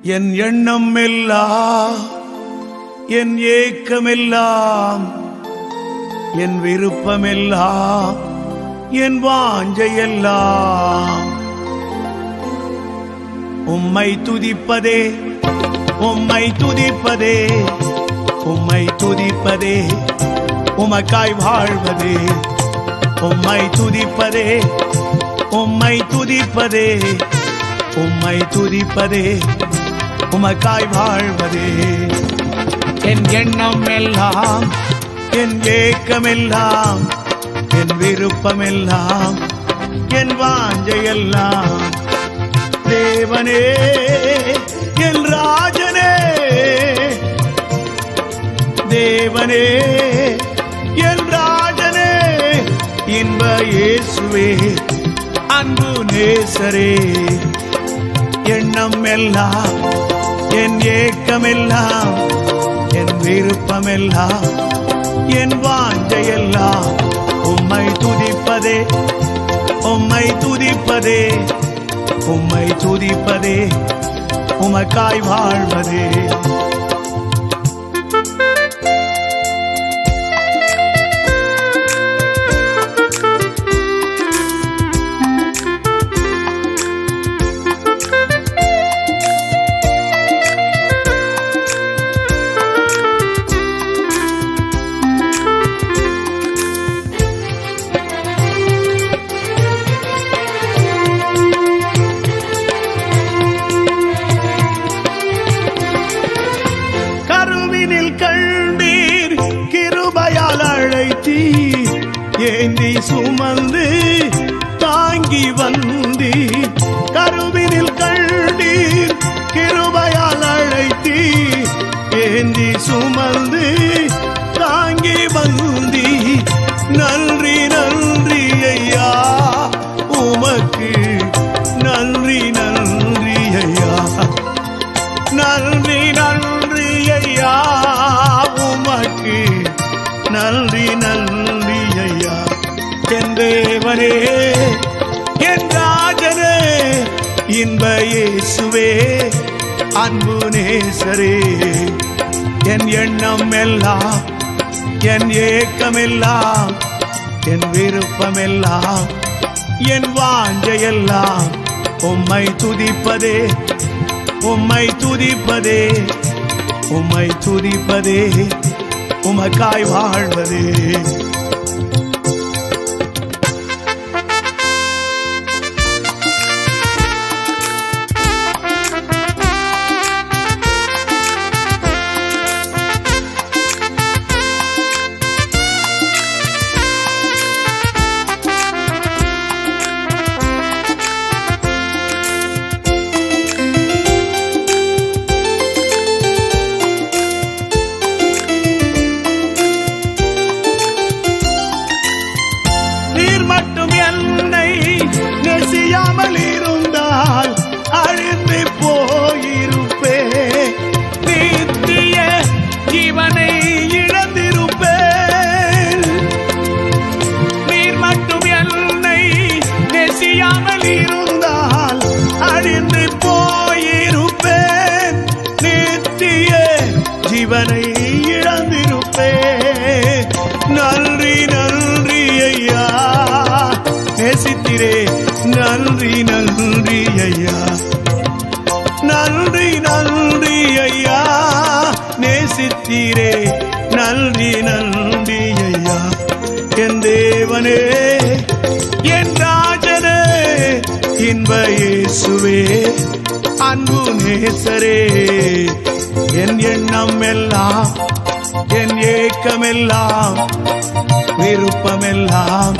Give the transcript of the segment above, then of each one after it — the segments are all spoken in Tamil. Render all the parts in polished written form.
என் எண்ணம் எல்லாம், என் ஏக்கமெல்லாம், என் விருப்பமெல்லாம், என் வாஞ்சையெல்லாம் உம்மை துதிப்பதே, உம்மை துதிப்பதே, உம்மை துதிப்பதே, உமக்காய் வாழ்வதே, உம்மை துதிப்பதே, உம்மை துதிப்பதே, உம்மை துதிப்பதே, உமக்காய் வாழ்வதே. என் எண்ணம் எல்லாம், என் ஏக்கமெல்லாம், என் விருப்பமெல்லாம், என் வாஞ்சையெல்லாம் தேவனே, என் ராஜனே, தேவனே, என் ராஜனே, இன்ப இயேசுவே, அன்பு நேசரே. எண்ணம் எல்லாம், என் ஏக்கமெல்லாம், என் விருப்பமெல்லாம், என் வாஞ்சையெல்லாம் உம்மை துதிப்பதே, உம்மை துதிப்பதே, உம்மை துதிப்பதே, உமக்காய் வாழ்வதே. கண்டீர் கிருபையால் அழைத்தீர், ஏந்தி சுமந்து தாங்கி வந்தீர். கருவினில் கண்டீர் கிருபையால் அழைத்தீர், ஏந்தி சுமந்து தாங்கி வந்தீர். நன்றி நன்றி ஐயா உமக்கு, நன்றி நன்றி ஐயா, நன்றி நன்றி ஐயா உமக்கு, நன்றி நன்றி ஐயா. என் தேவனே, என் ராஜனே, இன்ப இயேசுவே, அன்பு நேசரே. என் எண்ணம் எல்லாம், என் ஏக்கமெல்லாம், என் விருப்பமெல்லாம், என் வாஞ்சையெல்லாம் உம்மை துதிப்பதே, உம்மை துதிப்பதே, உம்மை துதிப்பதே, உமக்காய் வாழ்வதே. மட்டும் என்னை நெசியாமல் இருந்தால் அழிந்து போயிருப்பேன், நித்திய ஜீவனை இழந்திருப்பேன். நீர் மட்டும் என்னை நெசியாமல் இருந்தால் அழிந்து போயிருப்பேன், நித்திய ஜீவனை இழந்திருப்பேன். நன்றி நன்றி ஐயா நேசித்திரே, நன்றி நன்றி ஐயா, நன்றி நன்றி ஐயா நேசித்திரே, நன்றி நன்றி ஐயா. என் தேவனே, என் ராஜனே, இன்ப இயேசுவே, அன்பு நேசரே. என் எண்ணம் எல்லாம், என் ஏக்கமெல்லாம், விருப்பமெல்லாம்,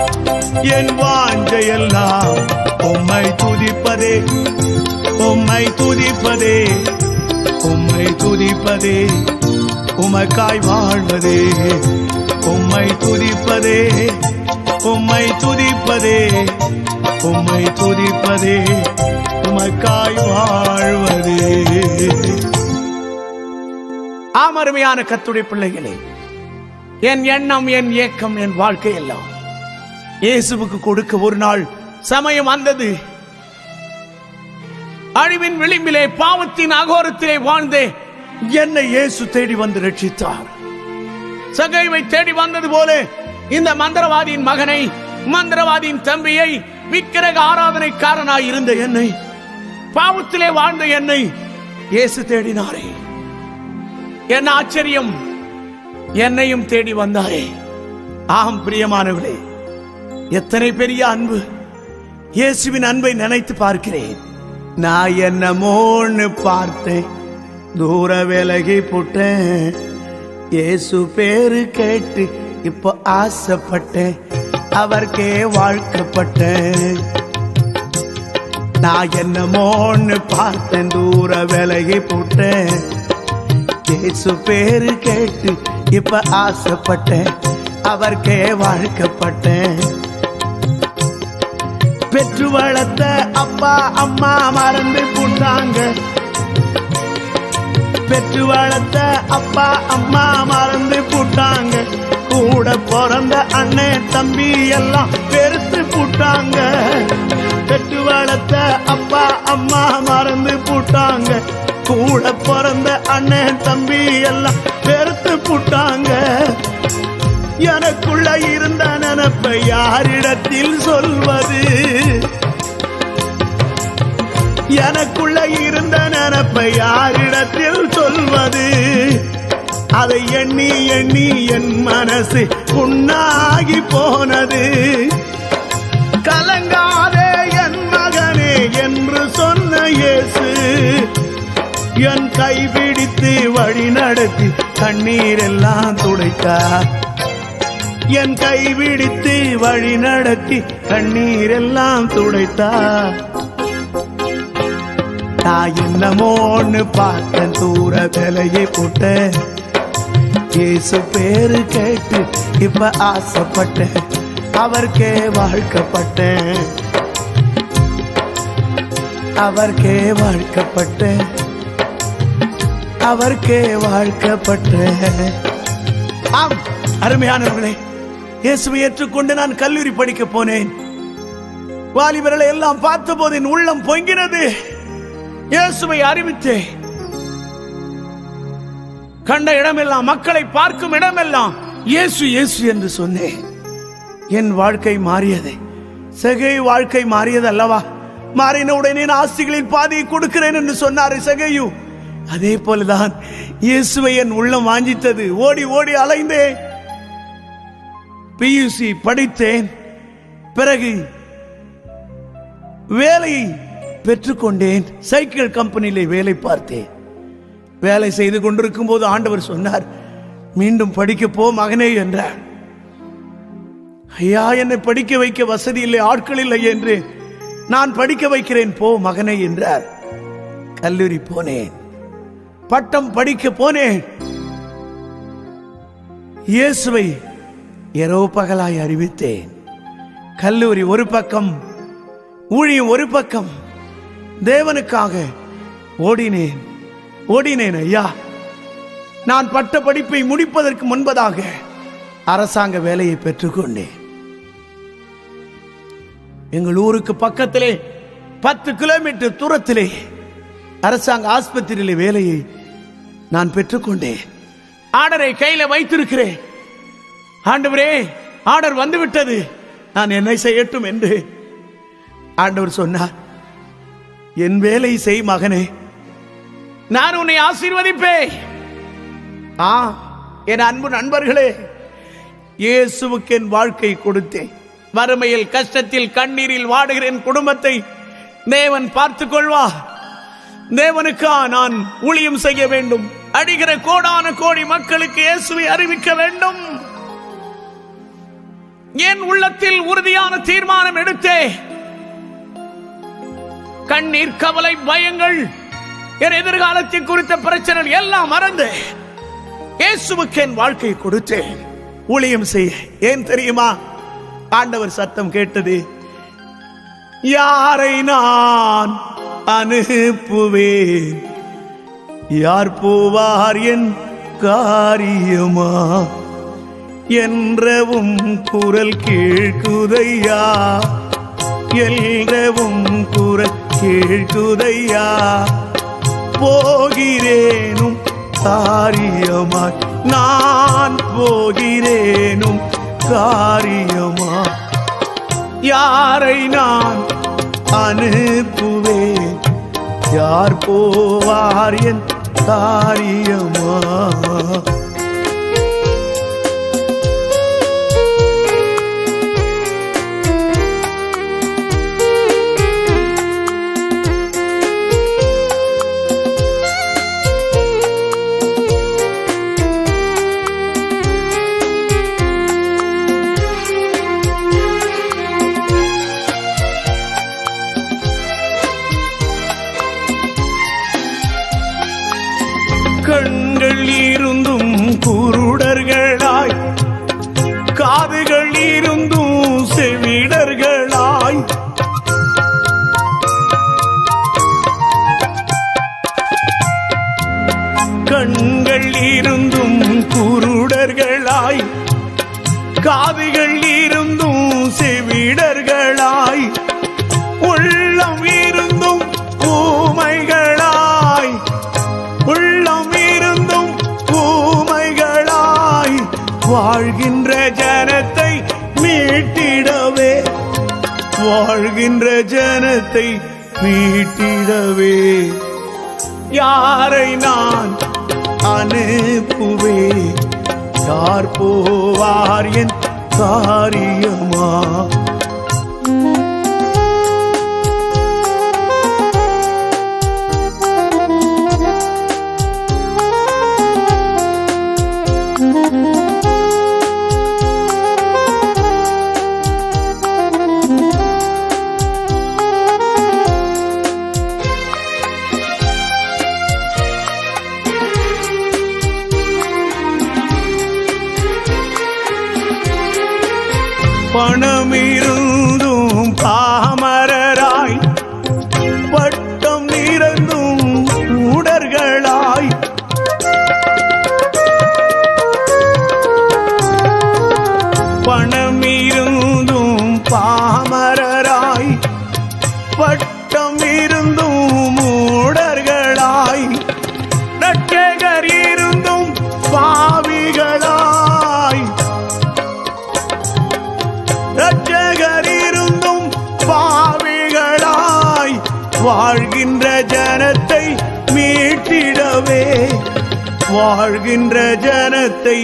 என் வாஞ்சையெல்லாம் உம்மை துதிப்பதே, உம்மை துதிப்பதே, உம்மை துதிப்பதே, உமக்காய் வாழ்வதே. உம்மை துதிப்பதே, உம்மை துதிப்பதே, உம்மை துதிப்பதே, உமக்காய் வாழ்வதே. அருமையான கர்த்தருடைய பிள்ளைகளே, என் எண்ணம், என் ஏக்கம், என் வாழ்க்கை எல்லாம் இயேசுவுக்கு கொடுக்க ஒரு நாள் சமயம் வந்தது. அழிவின் விளிம்பிலே பாவத்தின் அகோரத்திலே வாழ்ந்தே என்னை இயேசு தேடி வந்து ரட்சித்தார். சகைவை தேடி வந்தது போல இந்த மந்திரவாதியின் மகனை, மந்திரவாதியின் தம்பியை, விக்கிரக ஆராதனைக்காரனாய் இருந்த என்னை, பாவத்திலே வாழ்ந்த என்னை இயேசு தேடினாரே. என்ன ஆச்சரியம்! என்னையும் தேடி வந்தாரே. ஆம் பிரியமானவர்களே, எத்தனை பெரிய அன்பு! இயேசுவின் அன்பை நினைத்து பார்க்கிறேன். நான் என்னமோன்னு பார்த்தேன், தூர விலகி போட்டேன். இயேசு பேரு கேட்டு இப்போ ஆசைப்பட்டேன், அவர்க்கே வாழ்க்கப்பட்டேன். நான் என்னமோன்னு பார்த்தேன், தூர விலகி போட்டேன். இயேசு பேரு கேட்டு இப்ப ஆசைப்பட்டேன், அவர்க்கே வாழ்க்கப்பட்டேன். பெற்று வளர்த்த அப்பா அம்மா மறந்து போட்டாங்க. பெற்று வளர்த்த அப்பா அம்மா மறந்து போட்டாங்க. கூட பிறந்த அண்ணன் தம்பி எல்லாம் வெறுத்து போட்டாங்க. பெற்று வளர்த்த அப்பா அம்மா மறந்து போட்டாங்க. கூட பிறந்த அண்ணன் தம்பி எல்லாம் வெறுத்து போட்டாங்க. எனக்குள்ள இருந்த நினைப்பை யாரிடத்தில் சொல்வது? எனக்குள்ள இருந்த நினைப்பை யாரிடத்தில் சொல்வது? அதை எண்ணி எண்ணி என் மனசு புண்ணாகி போனது. கலங்காதே என் மகனே என்று சொன்ன இயேசு என் கைபிடித்து வழி நடத்தி கண்ணீர் எல்லாம் துடைத்தார். என் கைபிடித்து வழி நடத்தி கண்ணீர் எல்லாம் துடைத்தார். நான் என்னமோன்னு பார்த்தேன், தூர விலையை போட்டேன். இயேசு பேரு கேட்டு இப்ப ஆசைப்பட்டேன், அவர்க்கே வாழ்க்கப்பட்டேன். அவர்க்கே வாழ்க்கப்பட்டேன், அவர்க்கே வாழ்க்கப்பட்டேன். ஆம் அருமையானவர்களே, இயேசுவை ஏற்றுக்கொண்டு நான் கல்லூரி படிக்க போனேன். வாலிபர்களை எல்லாம் பார்த்த போது என் உள்ளம் பொங்கினது. இயேசுவை அறிவித்தேன். கண்ட இடமெல்லாம், மக்களை பார்க்கும் இடமெல்லாம் இயேசு இயேசு என்று சொன்னேன். என் வாழ்க்கை மாறியது. செகை வாழ்க்கை மாறியது அல்லவா? மாறின உடனே ஆஸ்திகளின் பாதியை கொடுக்கிறேன் என்று சொன்னார் செகையு. அதே போலதான் இயேசுவை என் உள்ளம் வாஞ்சித்தது. ஓடி ஓடி அலைந்தேன். பியூசி படித்தேன். பிறகு வேலையை பெற்றுக்கொண்டேன். சைக்கிள் கம்பெனியிலே வேலை பார்த்தேன். வேலை செய்து கொண்டிருக்கும் போது ஆண்டவர் சொன்னார், மீண்டும் படிக்க போ மகனே என்றார். ஐயா, என்னை படிக்க வைக்க வசதி இல்லை, ஆட்கள் இல்லை என்று நான் படிக்க வைக்கிறேன், போ மகனே என்றார். கல்லூரி போனேன். பட்டம் படிக்க போனேன். இயேசுவை இரவு பகலாய் அறிவித்தேன். கல்லூரி ஒரு பக்கம், ஊழியம் ஒரு பக்கம். தேவனுக்காக ஓடினேன் ஓடினேன். ஐயா, நான் பட்ட படிப்பை முடிப்பதற்கு முன்பதாக அரசாங்க வேலையை பெற்றுக்கொண்டேன். எங்கள் ஊருக்கு பக்கத்திலே 10 கிலோமீட்டர் தூரத்திலே அரசாங்க ஆஸ்பத்திரியிலே வேலையை நான் பெற்றுக்கொண்டேன். ஆர்டரை கையில வைத்திருக்கிறேன். ஆண்டவரே, ஆர்டர் வந்துவிட்டது, நான் என்ன செய்யட்டும் என்று ஆண்டவர் சொன்னார். என் வேலை செய் மகனே, நான் உன்னை ஆசீர்வதிப்பேன். என் அன்பு நண்பர்களே, இயேசுவுக்கு என் வாழ்க்கை கொடுத்தேன். வறுமையில், கஷ்டத்தில், கண்ணீரில் வாடுகிற என் குடும்பத்தை தேவன் பார்த்துக் கொள்வார். தேவனுக்கா நான் ஊழியம் செய்ய வேண்டும். அடிக்கிற கோடான கோடி மக்களுக்கு இயேசுவை அறிவிக்க வேண்டும். என் உள்ளத்தில் உறுதியான தீர்மானம் எடுத்தே. கண்ணீர், கவலை, பயங்கள், என் எதிர்காலத்தை குறித்த பிரச்சனை எல்லாம் மறந்து இயேசுவுக்கு என் வாழ்க்கை கொடுத்தேன். ஊழியம் செய்ய. ஏன் தெரியுமா? ஆண்டவர் சத்தம் கேட்டது. யாரை நான் அனுப்புவேன், யார் போவார் என் காரியமா என்றவும் குரல் கேட்குதையா, என்றவும் குரல் கேட்குதையா. போகிறேனும் காரியமாய் நான் போகிறேனும் காரியமாய். யாரை நான் அனுப்புவேன், யார் போவார் என் காரியமா. கண்கள் இருந்தும் குருடர்களாய், காதுகள் இருந்தும் செவிடர்களாய், கண்கள் இருந்தும் குருடர்களாய், காதுகள் இருந்தும் செவிடர்களாய், உள்ளம் இருந்தும் ஊமைகளாய், உள்ளம் இருந்தும் ஊமைகளாய், வாழ்கின்ற ஜனத்தை மீட்டிடவே, வாழ்கின்ற ஜனத்தை மீட்டிடவே. யாரை நான் அனுப்புவேன், யார் போவார் என் காரியமா. பணம் இருந்தும் பாமரராய், பட்டம் நிறந்தும் மூடர்களாய், பணம் இருந்தும் பாமரராய், பட்டம் இருந்தும் மூடர்களாய், இரட்சகர் இருந்தும் பாவிகளாய், இரட்சகர் இருந்தும் பாவிகளாய், வாழ்கின்ற ஜனத்தை மீட்டிடவே, வாழ்கின்ற ஜனத்தை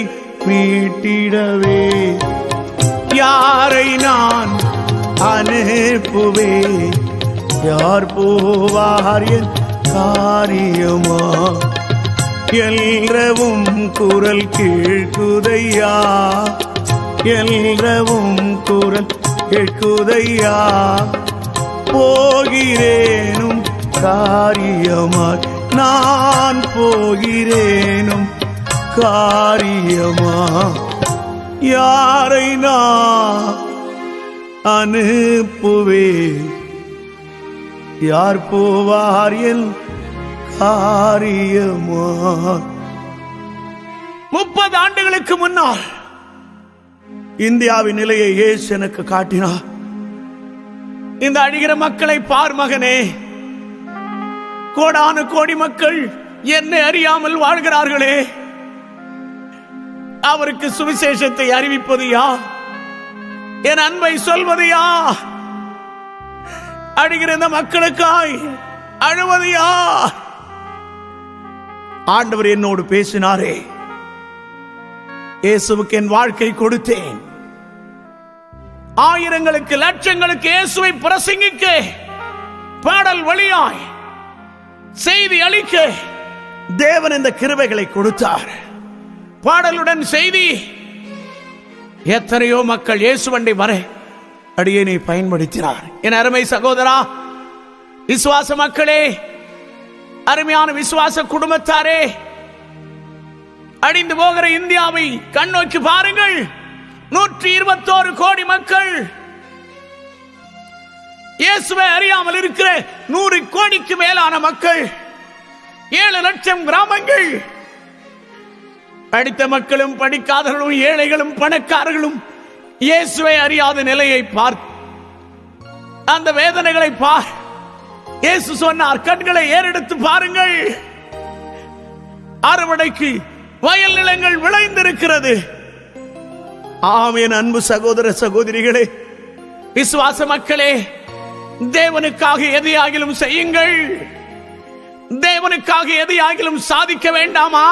மீட்டிடவே. யாரை நான் அனுப்புவேன், யார் போவார் என் காரியமா. எல்லவும் குரல் கேட்குதையா, எல்லவும் குரல் கேட்குதையா. போகிறேனும் காரியமாய் நான் போகிறேனும் காரியமா. யாரை நான் அனுப்புவேன், யார் போவார் என் காரியமா. 30 ஆண்டுகளுக்கு முன்னால் இந்தியாவின் நிலையை இயேசு எனக்கு காட்டினார். இந்த அழிகிற மக்களை பார் மகனே, கோடானு கோடி மக்கள் என்னை அறியாமல் வாழ்கிறார்களே, அவருக்கு சுவிசேஷத்தை அறிவிப்பது யார், என் அன்பை சொல்வது யார், அழிகிற இந்த மக்களுக்காய் அழுவது யார். ஆண்டவர் என்னோடு பேசினாரே, இயேசுவுக்கு என் வாழ்க்கை கொடுத்தேன். ஆயிரங்களுக்கு லட்சங்களுக்கு இயேசுவை பிரசங்கிக்க, பாடல் வழியாய் செய்தி அளிக்க தேவன் இந்த கிருபைகளை கொடுத்தார். பாடலுடன் செய்தி எத்தனையோ மக்கள் இயேசுவண்டை வர அடியேனை பயன்படுத்தினார். என் அருமை சகோதரா, விசுவாச மக்களே, அருமையான விசுவாச குடும்பத்தாரே, அழிந்து போகிற இந்தியாவை கண்ணோக்கி பாருங்கள். 121 கோடி மக்கள், இயேசுவை அறியாமல் இருக்கிற 100 கோடிக்கு மேலான மக்கள், 7 லட்சம் கிராமங்கள், படித்த மக்களும் படிக்காதவர்களும் ஏழைகளும் பணக்காரர்களும் இயேசுவை அறியாத நிலையை பார், அந்த வேதனைகளை பார். இயேசு சொன்னார், கண்களை ஏறெடுத்து பாருங்கள், அறுவடைக்கு வயல் நிலங்கள் விளைந்திருக்கிறது. ஆமென். அன்பு சகோதர சகோதரிகளே, விசுவாச மக்களே, தேவனுக்காக எதையாகிலும் செய்யுங்கள். தேவனுக்காக எதையாகிலும் சாதிக்க வேண்டாமா?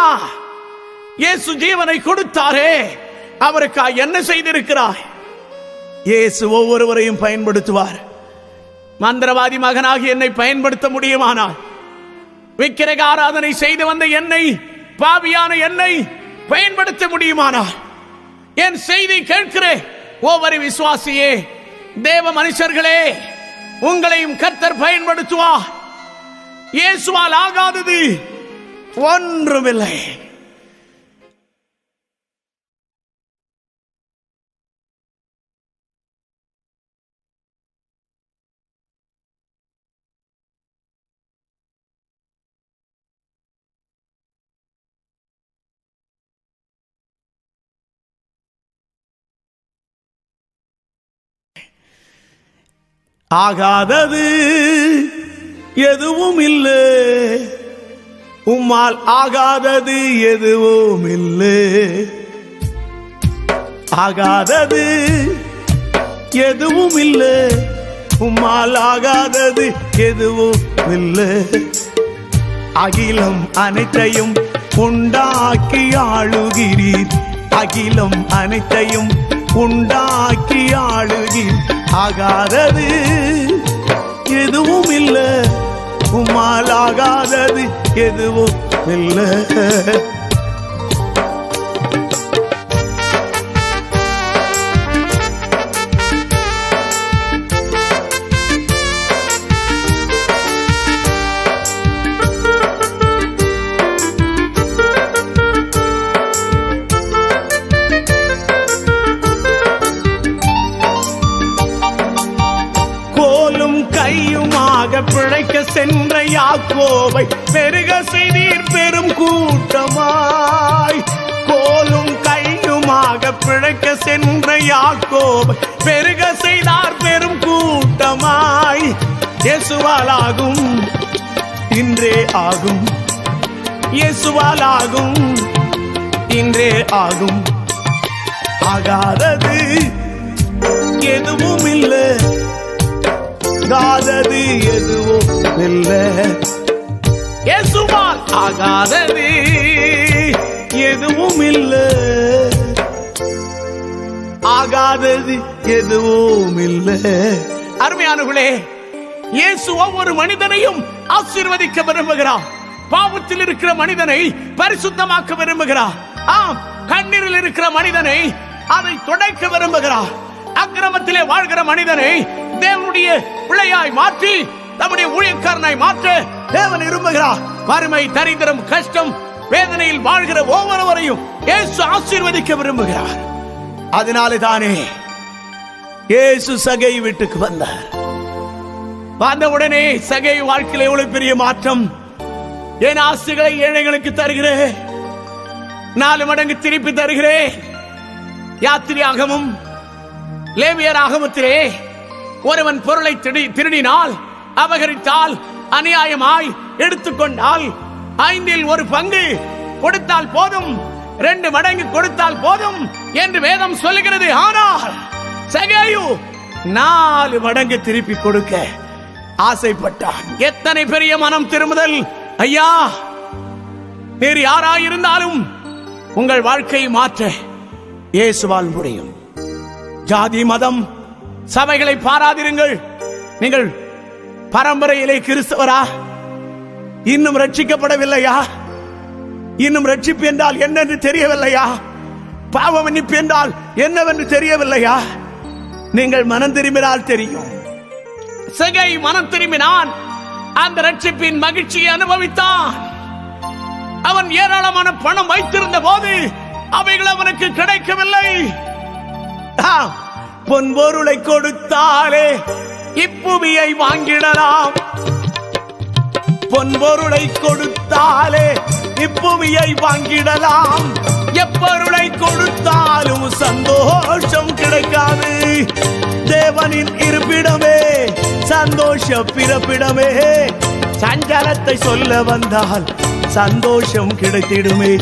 இயேசு ஜீவனை கொடுத்தாரே, அவருக்காக என்ன செய்திருக்கிறார்? இயேசு ஒவ்வொருவரையும் பயன்படுத்துவார். மந்திரவாதி மகனாகி என்னை பயன்படுத்த முடியுமானால், விக்கிரக ஆராதனை செய்து வந்த என்னை, பாவியான என்னை பயன்படுத்த முடியுமானால், என் செய்தி கேட்கிற ஒவ்வொரு விசுவாசியே, தேவ மனுஷர்களே, உங்களையும் கர்த்தர் பயன்படுத்துவார். இயேசுவால் ஆகாதது ஒன்றுமில்லை. ஆகாதது எதுவும் இல்லை, உம்மால் ஆகாதது எதுவும் இல்லை. ஆகாதது எதுவும் இல்லை, உம்மால் ஆகாதது எதுவும் இல்லை. அகிலம் அனைத்தையும் உண்டாக்கி ஆளுகிறீர், அகிலம் அனைத்தையும் உண்டாக்கி ஆளுகிறீர். ஆகாதது எதுவும் இல்லை, உம்மால் ஆகாதது எதுவும் இல்லை. பிழைக்க சென்ற யாக்கோபை பெருக செய்தீர் பெரும் கூட்டமாய். கோலும் கையுமாக பிழைக்க சென்ற யாக்கோபை பெருக செய்தார் பெரும் கூட்டமாய். இயேசுவால் ஆகும், இன்றே ஆகும், இயேசுவால் ஆகும், இன்றே ஆகும். ஆகாதது எதுவும் இல்லை, ஆகாதது எதுவும் இல்லை. இயேசுவால் ஆகாதது எதுவும் இல்லை, ஆகாதது எதுவும் இல்லை. அருமையானவர்களே, இயேசு ஒவ்வொரு மனிதனையும் ஆசீர்வதிக்க விரும்புகிறார். பாவத்தில் இருக்கிற மனிதனை பரிசுத்தமாக்க விரும்புகிறார். ஆம், கண்ணீரில் இருக்கிற மனிதனை அதை துடைக்க விரும்புகிறார். அக்கிரமத்திலே வாழ்கிற மனிதனை தேவனுடைய பிள்ளையாய் மாற்றி நம்முடைய ஊழியக்காரனாய் மாற்ற தேவன் விரும்புகிறார். வறுமை, தரித்திரம், கஷ்டம், வேதனையில் வாழ்கிற ஒவ்வொருவரையும் இயேசு ஆசீர்வதிக்க விரும்புகிறார். அதனாலே தானே இயேசு சகை வீட்டுக்கு வந்தார். வந்தவுடனே சகை வாழ்க்கையில் எவ்வளவு பெரிய மாற்றம். என் ஆசைகளை ஏழைகளுக்கு தருகிறேன், 4 மடங்கு திருப்பி தருகிறேன். யாத்திரையாகமும் லேவியராகமத்திலே ஒருவன் பொருளை திருடினால், அபகரித்தால், அநியாயமாய் எடுத்துக்கொண்டால் 5இல் 1 பங்கு கொடுத்தால் போதும், 2 மடங்கு கொடுத்தால் போதும் என்று வேதம் சொல்லுகிறது. ஆனால் சகேயு 4 மடங்கு திருப்பி கொடுக்க ஆசைப்பட்டான். எத்தனை பெரிய மனம் திரும்புதல்! ஐயா, நீர் யாராயிருந்தாலும் உங்கள் வாழ்க்கையை மாற்ற இயேசுவால் முடியும். ஜாதி, மதம், சபைகளை பாராதிருங்கள். நீங்கள் பரம்பரையிலே கிறிஸ்தவரா? இன்னும் ரட்சிக்கப்படவில்லையா? இன்னும் ரட்சிப்பு என்றால் என்னென்று தெரியவில்லையா? பாவ மன்னிப்பு என்றால் என்னவென்று தெரியவில்லையா? நீங்கள் மனம் திரும்பினால் தெரியும். சகை மனம் திரும்பினான், அந்த ரட்சிப்பின் மகிழ்ச்சியை அனுபவித்தான். அவன் ஏராளமான பணம் வைத்திருந்த போது அவைகள் அவனுக்கு கிடைக்கவில்லை. பொன்பொருளை கொடுத்தாலே இப்புவியை வாங்கிடலாம், பொன்பொருளை கொடுத்தாலே இப்புவியை வாங்கிடலாம். எப்பொருளை கொடுத்தாலும் சந்தோஷம் கிடைக்காது. தேவனின் இருப்பிடமே சந்தோஷ பிறப்பிடமே. சஞ்சலத்தை சொல்ல வந்தால் சந்தோஷம் கிடைத்திடுமே.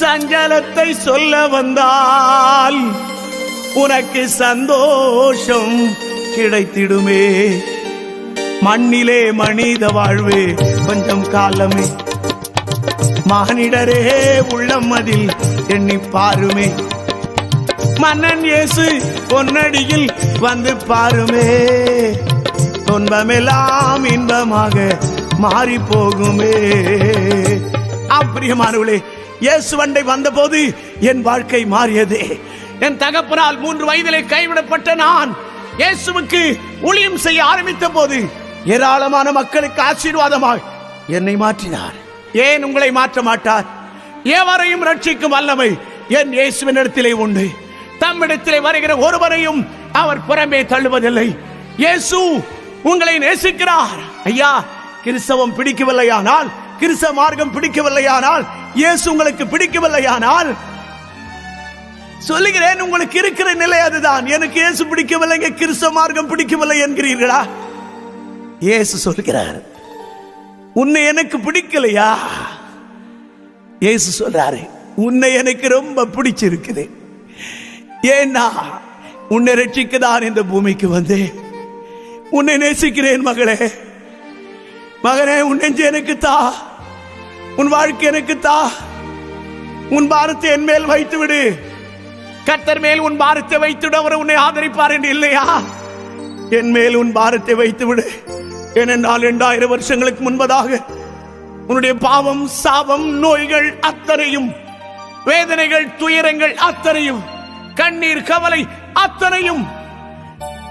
சஞ்சலத்தை சொல்ல வந்தால் உனக்கு சந்தோஷம் கிடைத்திடுமே. மண்ணிலே மனித வாழ்வே கொஞ்சம் காலமே. மானிடரே உள்ளம் அதில் எண்ணி பாருமே. மன்னன் இயேசு பொன்னடியில் வந்து பாருமே. துன்பமெல்லாம் இன்பமாக மாறி போகுமே. பிரியமானவர்களே, இயேசு வண்டை வந்த போது என் வாழ்க்கை மாறியதே. என் தகப்பனால் 3 வயதிலே கைவிடப்பட்ட நான் இயேசுவுக்கு ஊழியம் செய்ய ஆரம்பித்த போது ஏராளமான மக்களுக்கு ஆசீர்வாதமாக என்னை மாற்றினார். ஏன் உங்களை மாற்ற மாட்டார்? எவரையும் ரட்சிக்கும் வல்லமை என் இயேசுவின் இடத்திலே உண்டு. தம்மிடத்திலே வருகிற ஒருவரையும் அவர் புறம்பே தள்ளுவதில்லை. இயேசு உங்களை நேசிக்கிறார். ஐயா, கிறிஸ்தவம் பிடிக்கவில்லையானால், கிறிஸ்தவ மார்க்கம் பிடிக்கவில்லையானால், இயேசு உங்களுக்கு பிடிக்கவில்லையானால், சொல்லுகிறேன், உங்களுக்கு இருக்கிற நிலை அதுதான். எனக்கு இயேசு பிடிக்கவில்லைங்க, கிறிஸ்தவ மார்க்கம் பிடிக்கவில்லை என்கிறீர்களா? இயேசு சொல்கிறார், உன்னை எனக்கு பிடிக்கலையா? இயேசு சொல்றாரு, உன்னை எனக்கு ரொம்ப பிடிச்சிருக்குது. ஏன்னா உன்னை ரட்சிக்கதான் இந்த பூமிக்கு வந்தேன். உன்னை நேசிக்கிறேன் மகளே, மகனே. உன் நெஞ்சு எனக்கு தா, உன் வாழ்க்கை எனக்கு தா. உன் பாரத்தை என் மேல் வைத்து விடு. கர்த்தர் மேல் உன் பாரத்தை வைத்துவிட அவர் உன்னை ஆதரிப்பார் என்று இல்லையா? என் மேல் உன் பாரத்தை வைத்து விடு. ஏனென்றால் 2000 வருஷங்களுக்கு முன்பதாக உன்னுடைய பாவம், சாபம், நோய்கள் அத்தனையும், வேதனைகள், துயரங்கள் அத்தனையும், கண்ணீர், கவலை அத்தனையும்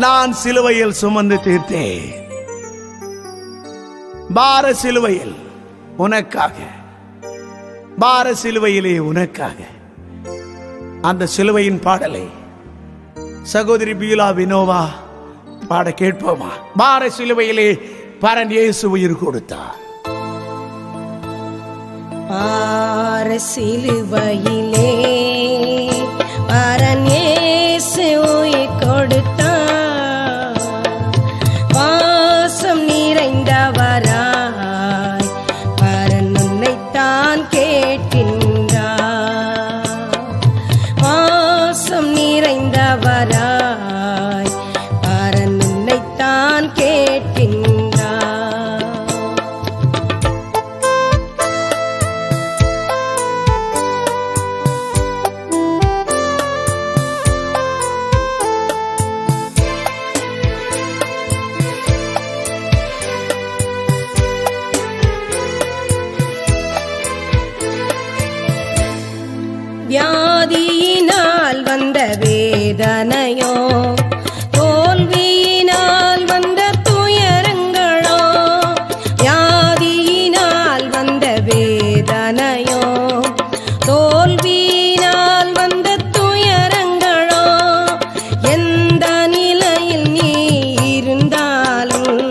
நான் சிலுவையில் சுமந்து தீர்த்தேன். பார சிலுவையில் உனக்காக, பார சிலுவையிலே உனக்காக. அந்த சிலுவையின் பாடலை சகோதரி பீலா வினோவா பாட கேட்போமா? பார சிலுவையிலே பரன் இயேசு உயிர் கொடுத்தார். பார சிலுவையிலே பரன் இயேசு உயிர் கொடுத்தார். வாசம் நிறைந்தவராய் பரன் உன்னைத்தான் கேட்கின்றார். வாசம் நிறைந்தவராய் பரன் உன்னைத்தான் கேட்கின்றார். வியாதியினால் வந்த வேதனையோ, தோல்வியினால் வந்த துயரங்களோ, வியாதியினால் வந்த வேதனையோ, தோல்வியினால் வந்த துயரங்களோ, எந்த நிலையில் நீ இருந்தாலும்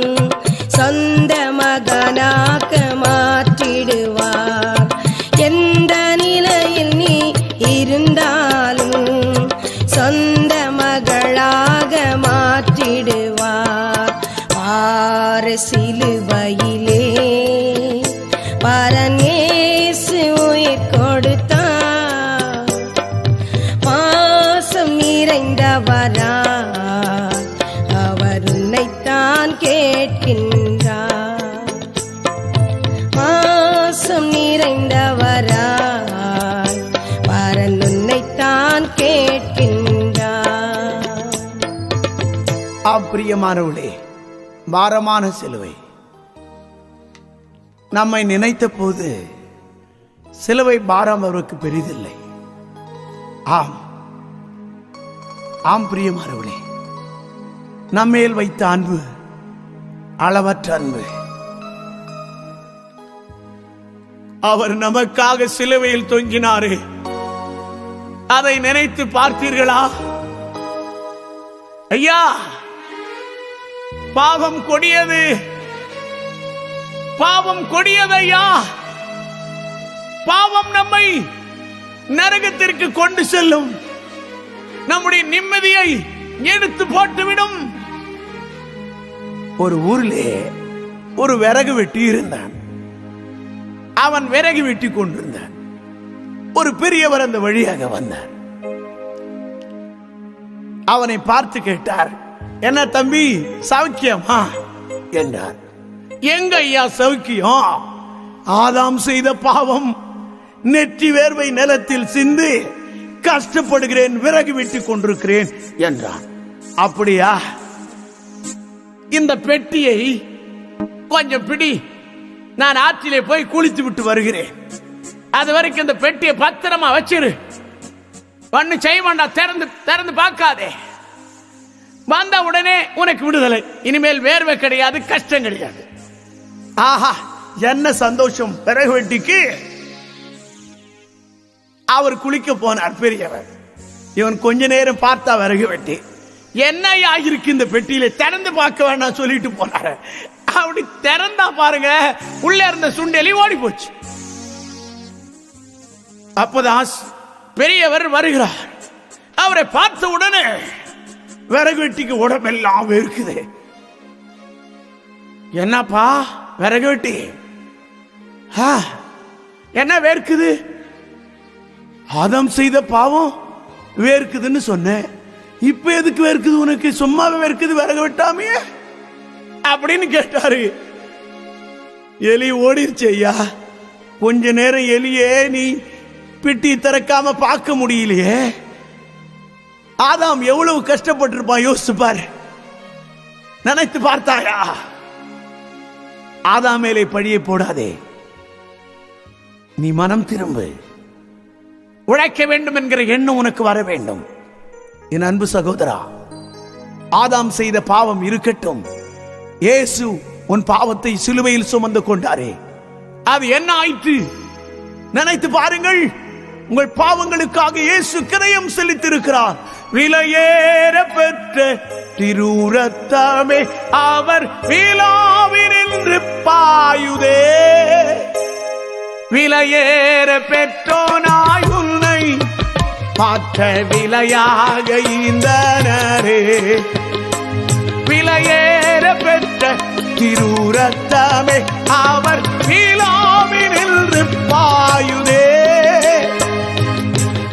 சொந்த மகனாக மாற்றிடுவார். எந்த நிலையில் நீ இருந்தாலும் சொந்த மகளாக மாற்றிடுவார். பார சிலுவையிலே பரன் இயேசு உயிர் கொடுத்தார். பாசம் நிறைந்தவராய் அவர் உன்னைத்தான் கேட்கின்றார். பாசம் நிறைந்தவராய் பரன் உன்னைத்தான் கேட்கின்றார். பிரியமானவர்களே, பாரமான சிலுவை நம்மை நினைத்த போது சிலுவை பாரம் அவருக்கு பெரிதில்லை. ஆம், ஆம் பிரியமானவர்களே, நம்மேல் வைத்த அன்பு அளவற்ற அன்பு. அவர் நமக்காக சிலுவையில் தொங்கினாரே, அதை நினைத்து பார்த்தீர்களா? ஐயா, பாவம் கொடியது, பாவம் கொடியது ஐயா. நம்மை நரகத்திற்கு கொண்டு செல்லும், நம்முடைய நிம்மதியை எடுத்து போட்டுவிடும். ஒரு ஊரிலே ஒரு விறகு வெட்டி இருந்தான். அவன் விறகு வெட்டி கொண்டிருந்தான். ஒரு பெரியவர் அந்த வழியாக வந்தார். அவனை பார்த்து கேட்டார், என்ன தம்பி சௌக்கியமா என்றார். எங்க ஐயா சௌக்கியம், ஆதாம் செய்த பாவம், நெற்றி வேர்வை நிலத்தில் சிந்து கஷ்டப்படுகிறேன், விறகு வெட்டி கொண்டிருக்கிறேன் என்றான். அப்படியா, இந்த பெட்டியை கொஞ்சம் பிடி, நான் ஆற்றிலே போய் குளித்து விட்டு வருகிறேன், அது வரைக்கும் இந்த பெட்டியை பத்திரமா வச்சிரு, ஒன்னு செய்ய வேண்டாம், திறந்து பார்க்காதே, வந்த உடனே உனக்கு விடுதலை, இனிமேல் வேர்வை கிடையாது, கஷ்டம் கிடையாது. ஆஹா, என்ன சந்தோஷம் விறகு வெட்டிக்கு. அவர் குளிக்க போனார் பெரியவர். இவன் கொஞ்ச நேரம் பார்த்தா விறகு வெட்டி, என்ன ஆகிருக்கு இந்த பெட்டியில, திறந்து பார்க்க வேண்டாம் சொல்லிட்டு போனாரு. அப்படி திறந்தா பாருங்க, உள்ள இருந்த சுண்டெலி ஓடி போச்சு. அப்பதான் பெரியவர் வருகிறார். அவரை பார்த்த உடனே விறகு வெட்டிக்கு உடம்பெல்லாம் இருக்குது. என்னப்பா விறகு வெட்டி, என்ன வேர்க்குது? ஆதாம் செய்த பாவம் வேர்க்குதுன்னு சொன்னேன், இப்ப எதுக்கு வேர்க்குது உனக்கு? சும்மாவே வேர்க்குது விறகு வெட்டாமே அப்படின்னு கேட்டாரு. எலி ஓடிருச்சு ஐயா, கொஞ்ச நேரம் எலியே நீ பெட்டி திறக்காம பார்க்க முடியலையே. ஆதாம் எவ்வளவு கஷ்டப்பட்டிருப்பான் யோசிச்சு பாரு, நினைத்து பார்த்தாயா? ஆதாம் மேலே பழியை போடாதே, நீ மனம் திரும்பு, உழைக்க வேண்டும் என்கிற எண்ணம் உனக்கு வர வேண்டும். என் அன்பு சகோதரா, ஆதாம் செய்த பாவம் இருக்கட்டும், இயேசு உன் பாவத்தை சிலுவையில் சுமந்து கொண்டாரே, அது என்ன ஆயிற்று நினைத்து பாருங்கள். உங்கள் பாவங்களுக்காக இயேசு கிரயம் செலுத்தியிருக்கிறார். விலையேற பெற்ற திரு ரத்தமே அவர் விழாவினின்று பாயுதே, விலையேற பெற்றோனாய் உன்னை மாற்ற விலையாக ஈந்தனரே, விலையேற பெற்ற திரு ரத்தமே அவர் விழாவினின்று பாயுதே,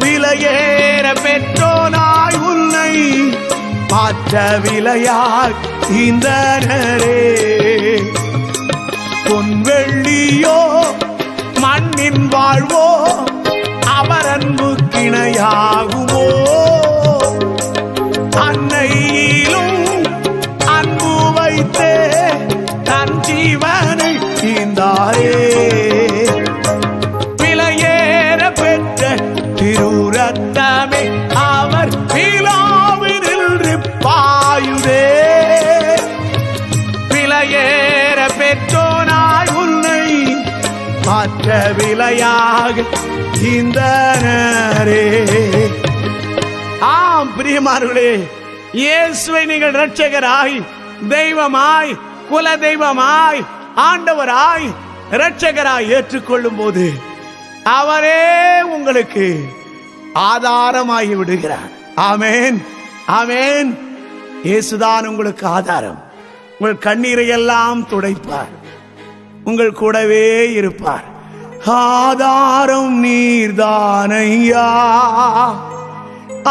விலையேற பெற்றோனாய் உன்னை மாற்ற விலையாய் ஈந்தனரே. பொன் வெள்ளியோ மண்ணின் வாழ்வோ அவர் அன்பு கிணையாகுமோ, அன்னையிலும் அன்பு வைத்தே தன் ஜீவனை ஈந்தாரே, விலையேற பெற்ற திரு ரத்தமே அவர் விழாவினின்று பாயுதே, விலையேற பெற்றோனாய் உன்னை மாற்ற விலையாக ஈந்தனரே. ஆம் பிரியமானவர்களே, இயேசுவை நீங்கள் இரட்சகராய், தெய்வமாய், குல தெய்வமாய், ஆண்டவராய், இரட்சகராய் ஏற்றுக்கொள்ளும் போது அவரே உங்களுக்கு ஆதாரமாகி விடுகிறார். ஆமேன், ஆமேன். இயேசுதான் உங்களுக்கு ஆதாரம். உங்கள் கண்ணீரை எல்லாம் துடைப்பார், உங்கள் கூடவே இருப்பார். ஆதாரம் நீர்தானையா,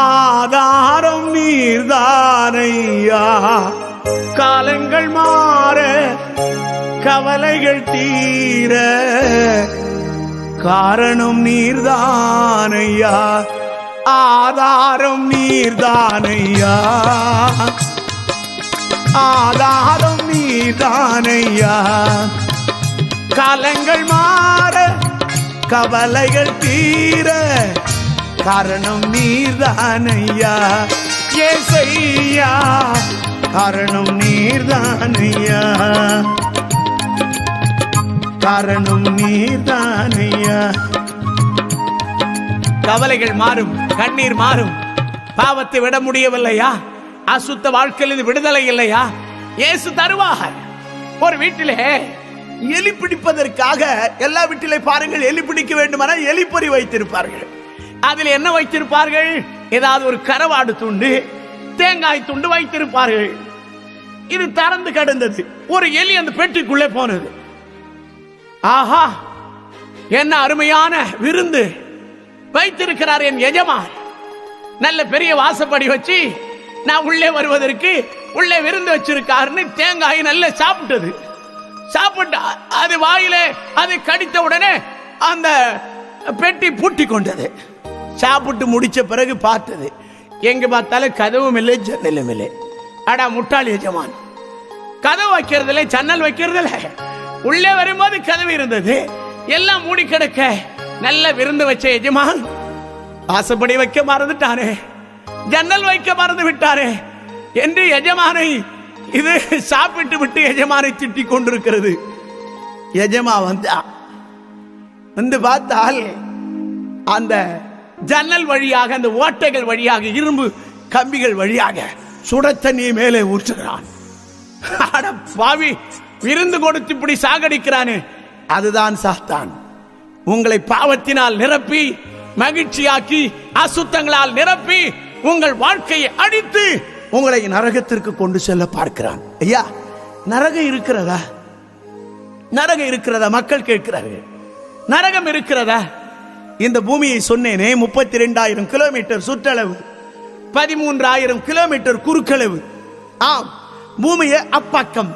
ஆதாரம் நீர்தானையா, காலங்கள் மாற கவலைகள் தீர காரணம் நீர்தானையா, ஆதாரம் நீர்தானையா, ஆதாரம் நீர்தானையா, காலங்கள் மாற கவலைகள் தீர காரணம் நீர்தானையா, ஏசையா காரணம் நீர்தானையா, காரணம் நீர்தானையா. கவலைகள் மாறும், கண்ணீர் மாறும், பாவத்தை விட முடியவில்லையா, அசுத்த வாழ்க்கையில் விடுதலை இல்லையா, இயேசு தருவார். ஒரு வீட்டிலே எலி பிடிப்பதற்காக எல்லா வீட்டிலே பாருங்கள், எலி பிடிக்க வேண்டுமானால் எலிப்பொறி வைத்திருப்பார்கள். அதில் என்ன வைத்திருப்பார்கள்? ஏதாவது ஒரு கரவாடு துண்டு, தேங்காய் துண்டு வைத்திருப்பார்கள். இது திறந்து கிடந்தது. ஒரு எலி அந்த பெட்டிக்குள்ளே போனது. ஆஹா, என்ன அருமையான விருந்து வைத்திருக்கிறார் என் எஜமான். நல்ல பெரிய வாசப்படி வச்சு நான் உள்ளே வருவதற்கு உள்ளே விருந்து வச்சிருக்காருன்னு தேங்காய் நல்ல சாப்பிட்டது. சாப்பிட்டு அது வாயிலே அது கடித்த உடனே அந்த பெட்டி பூட்டி கொண்டது. சாப்பிட்டு முடிச்ச பிறகு பார்த்தது, எங்க பார்த்தாலும் கதவும் இல்லை, ஜன்னலும் இல்லை. அடா முட்டாள் எஜமான், கதவு வைக்கிறதில்ல, ஜன்னல் வைக்கிறதில்ல. உள்ளே வரும்போது கதவு இருந்தது, எல்லாம் மூடி கிடக்க. நல்ல விருந்து வச்ச எஜமான் வாசப்படி வைக்க மறந்துட்டானே, ஜன்னல் வைக்க மறந்து விட்டாரே என்று எஜமானை இது சாப்பிட்டு விட்டு எஜமானை திட்டிக் கொண்டிருக்கிறது. எஜமா வந்து பார்த்தால் அந்த ஜன்னல் வழியாக, அந்த ஓட்டைகள் வழியாக, இரும்பு கம்பிகள் வழியாக சுட தண்ணி மேலே ஊற்றுகிறான். பாவி, விருந்து கொடுத்து இப்படி சாகடிக்கிறானே, அதுதான் சாத்தான். உங்களை பாவத்தினால் நிரப்பி, மகிழ்ச்சியாக்கி, அசுத்தங்களால் நிரப்பி, உங்கள் வாழ்க்கையை அடித்து உங்களை நரகத்திற்கு கொண்டு செல்ல பார்க்கிறான். ஐயா, நரகம் இருக்கிறதா? நரகம் இருக்கிறதா? மக்கள் கேட்கிறார்கள், நரகம் இருக்கிறதா? இந்த பூமியை சொன்னேனே, 32,000 கிலோமீட்டர் சுற்றளவு, 13,000 கிலோமீட்டர் குறுக்களவு. ஆம், பூமியை அப்பக்கம்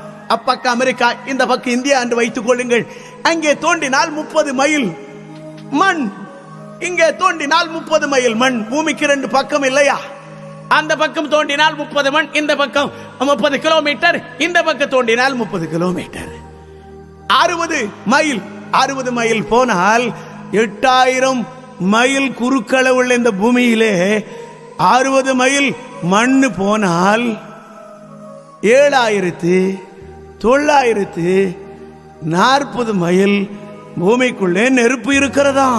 அமெரிக்கா, இந்த பக்கம் இந்தியா என்று வைத்துக் கொள்ளுங்கள். அங்கே தோண்டினால் 30 மைல் மண், இங்கே தோண்டினால் 30 மைல் மண். பூமிக்கு 2 பக்கம் இல்லையா? அந்த பக்கம் தோண்டினால் 30 மண், இந்த பக்கம் 30 கிலோமீட்டர், இந்த பக்கம் தோண்டினால் 30 கிலோமீட்டர். 60 மைல், 60 மைல் போனால் 8,000 மைல் குறுக்களவுள்ள இந்த பூமியிலே 60 மைல் மண்ணு போனால் 7,940 மைல் பூமிக்குள்ளே நெருப்பு இருக்கிறதா?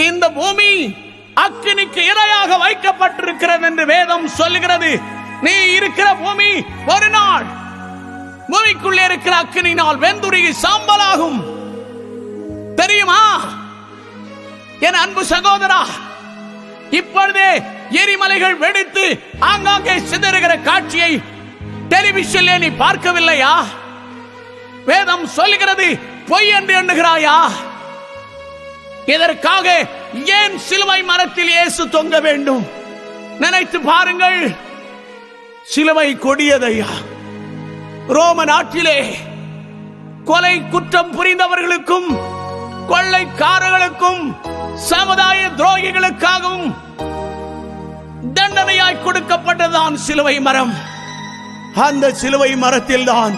இந்த பூமி அக்கினிக்கு இரையாக வைக்கப்பட்டிருக்கிறது என்று வேதம் சொல்லுகிறது. நீ இருக்கிற பூமி ஒரு நாள் பூமிக்குள்ளே இருக்கிற அக்கினினால் வெந்துருகி சாம்பலாகும். தெரியுமா என் அன்பு சகோதரா? இப்பொழுதே எரிமலைகள் வெடித்து ஆங்காங்கே சிதறுகிற காட்சியை டெலிவிஷனில் நீ பார்க்கவில்லையா? வேதம் சொல்லுகிறது, பொய் என்று எண்ணுகிறாயா? இதற்காக ஏன் சிலுவை மரத்தில் இயேசு தொங்க வேண்டும்? நினைத்து பாருங்கள். சிலுவை கொடியதையா? ரோம நாட்டிலே கொலை குற்றம் புரிந்தவர்களுக்கும், கொள்ளைக்காரர்களுக்கும், சமுதாய துரோகிகளுக்காகவும் தண்டனையாய் கொடுக்கப்பட்டதான் சிலுவை மரம். அந்த சிலுவை மரத்தில் தான்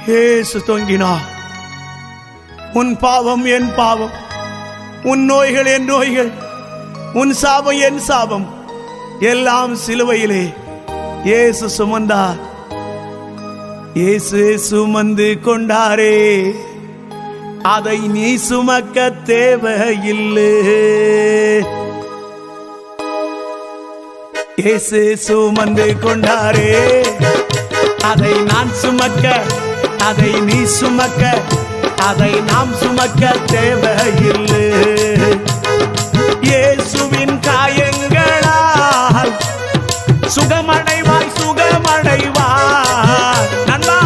இயேசு தொங்கினார். உன் பாவம் என் பாவம், உன் நோய்கள் என் நோய்கள், உன் சாபம் என் சாபம், எல்லாம் சிலுவையிலே இயேசு சுமந்தார். இயேசு சுமந்து கொண்டாரே, அதை நீ சுமக்க தேவையில்லை. இயேசு சுமந்து கொண்டாரே, அதை நான் சுமக்க, அதை நீ சுமக்க, அதை நாம் சுமக்க தேவையில்லை. இயேசுவின் காயங்களால் சுகமடைவாய், சுகமடைவாய். நண்பா,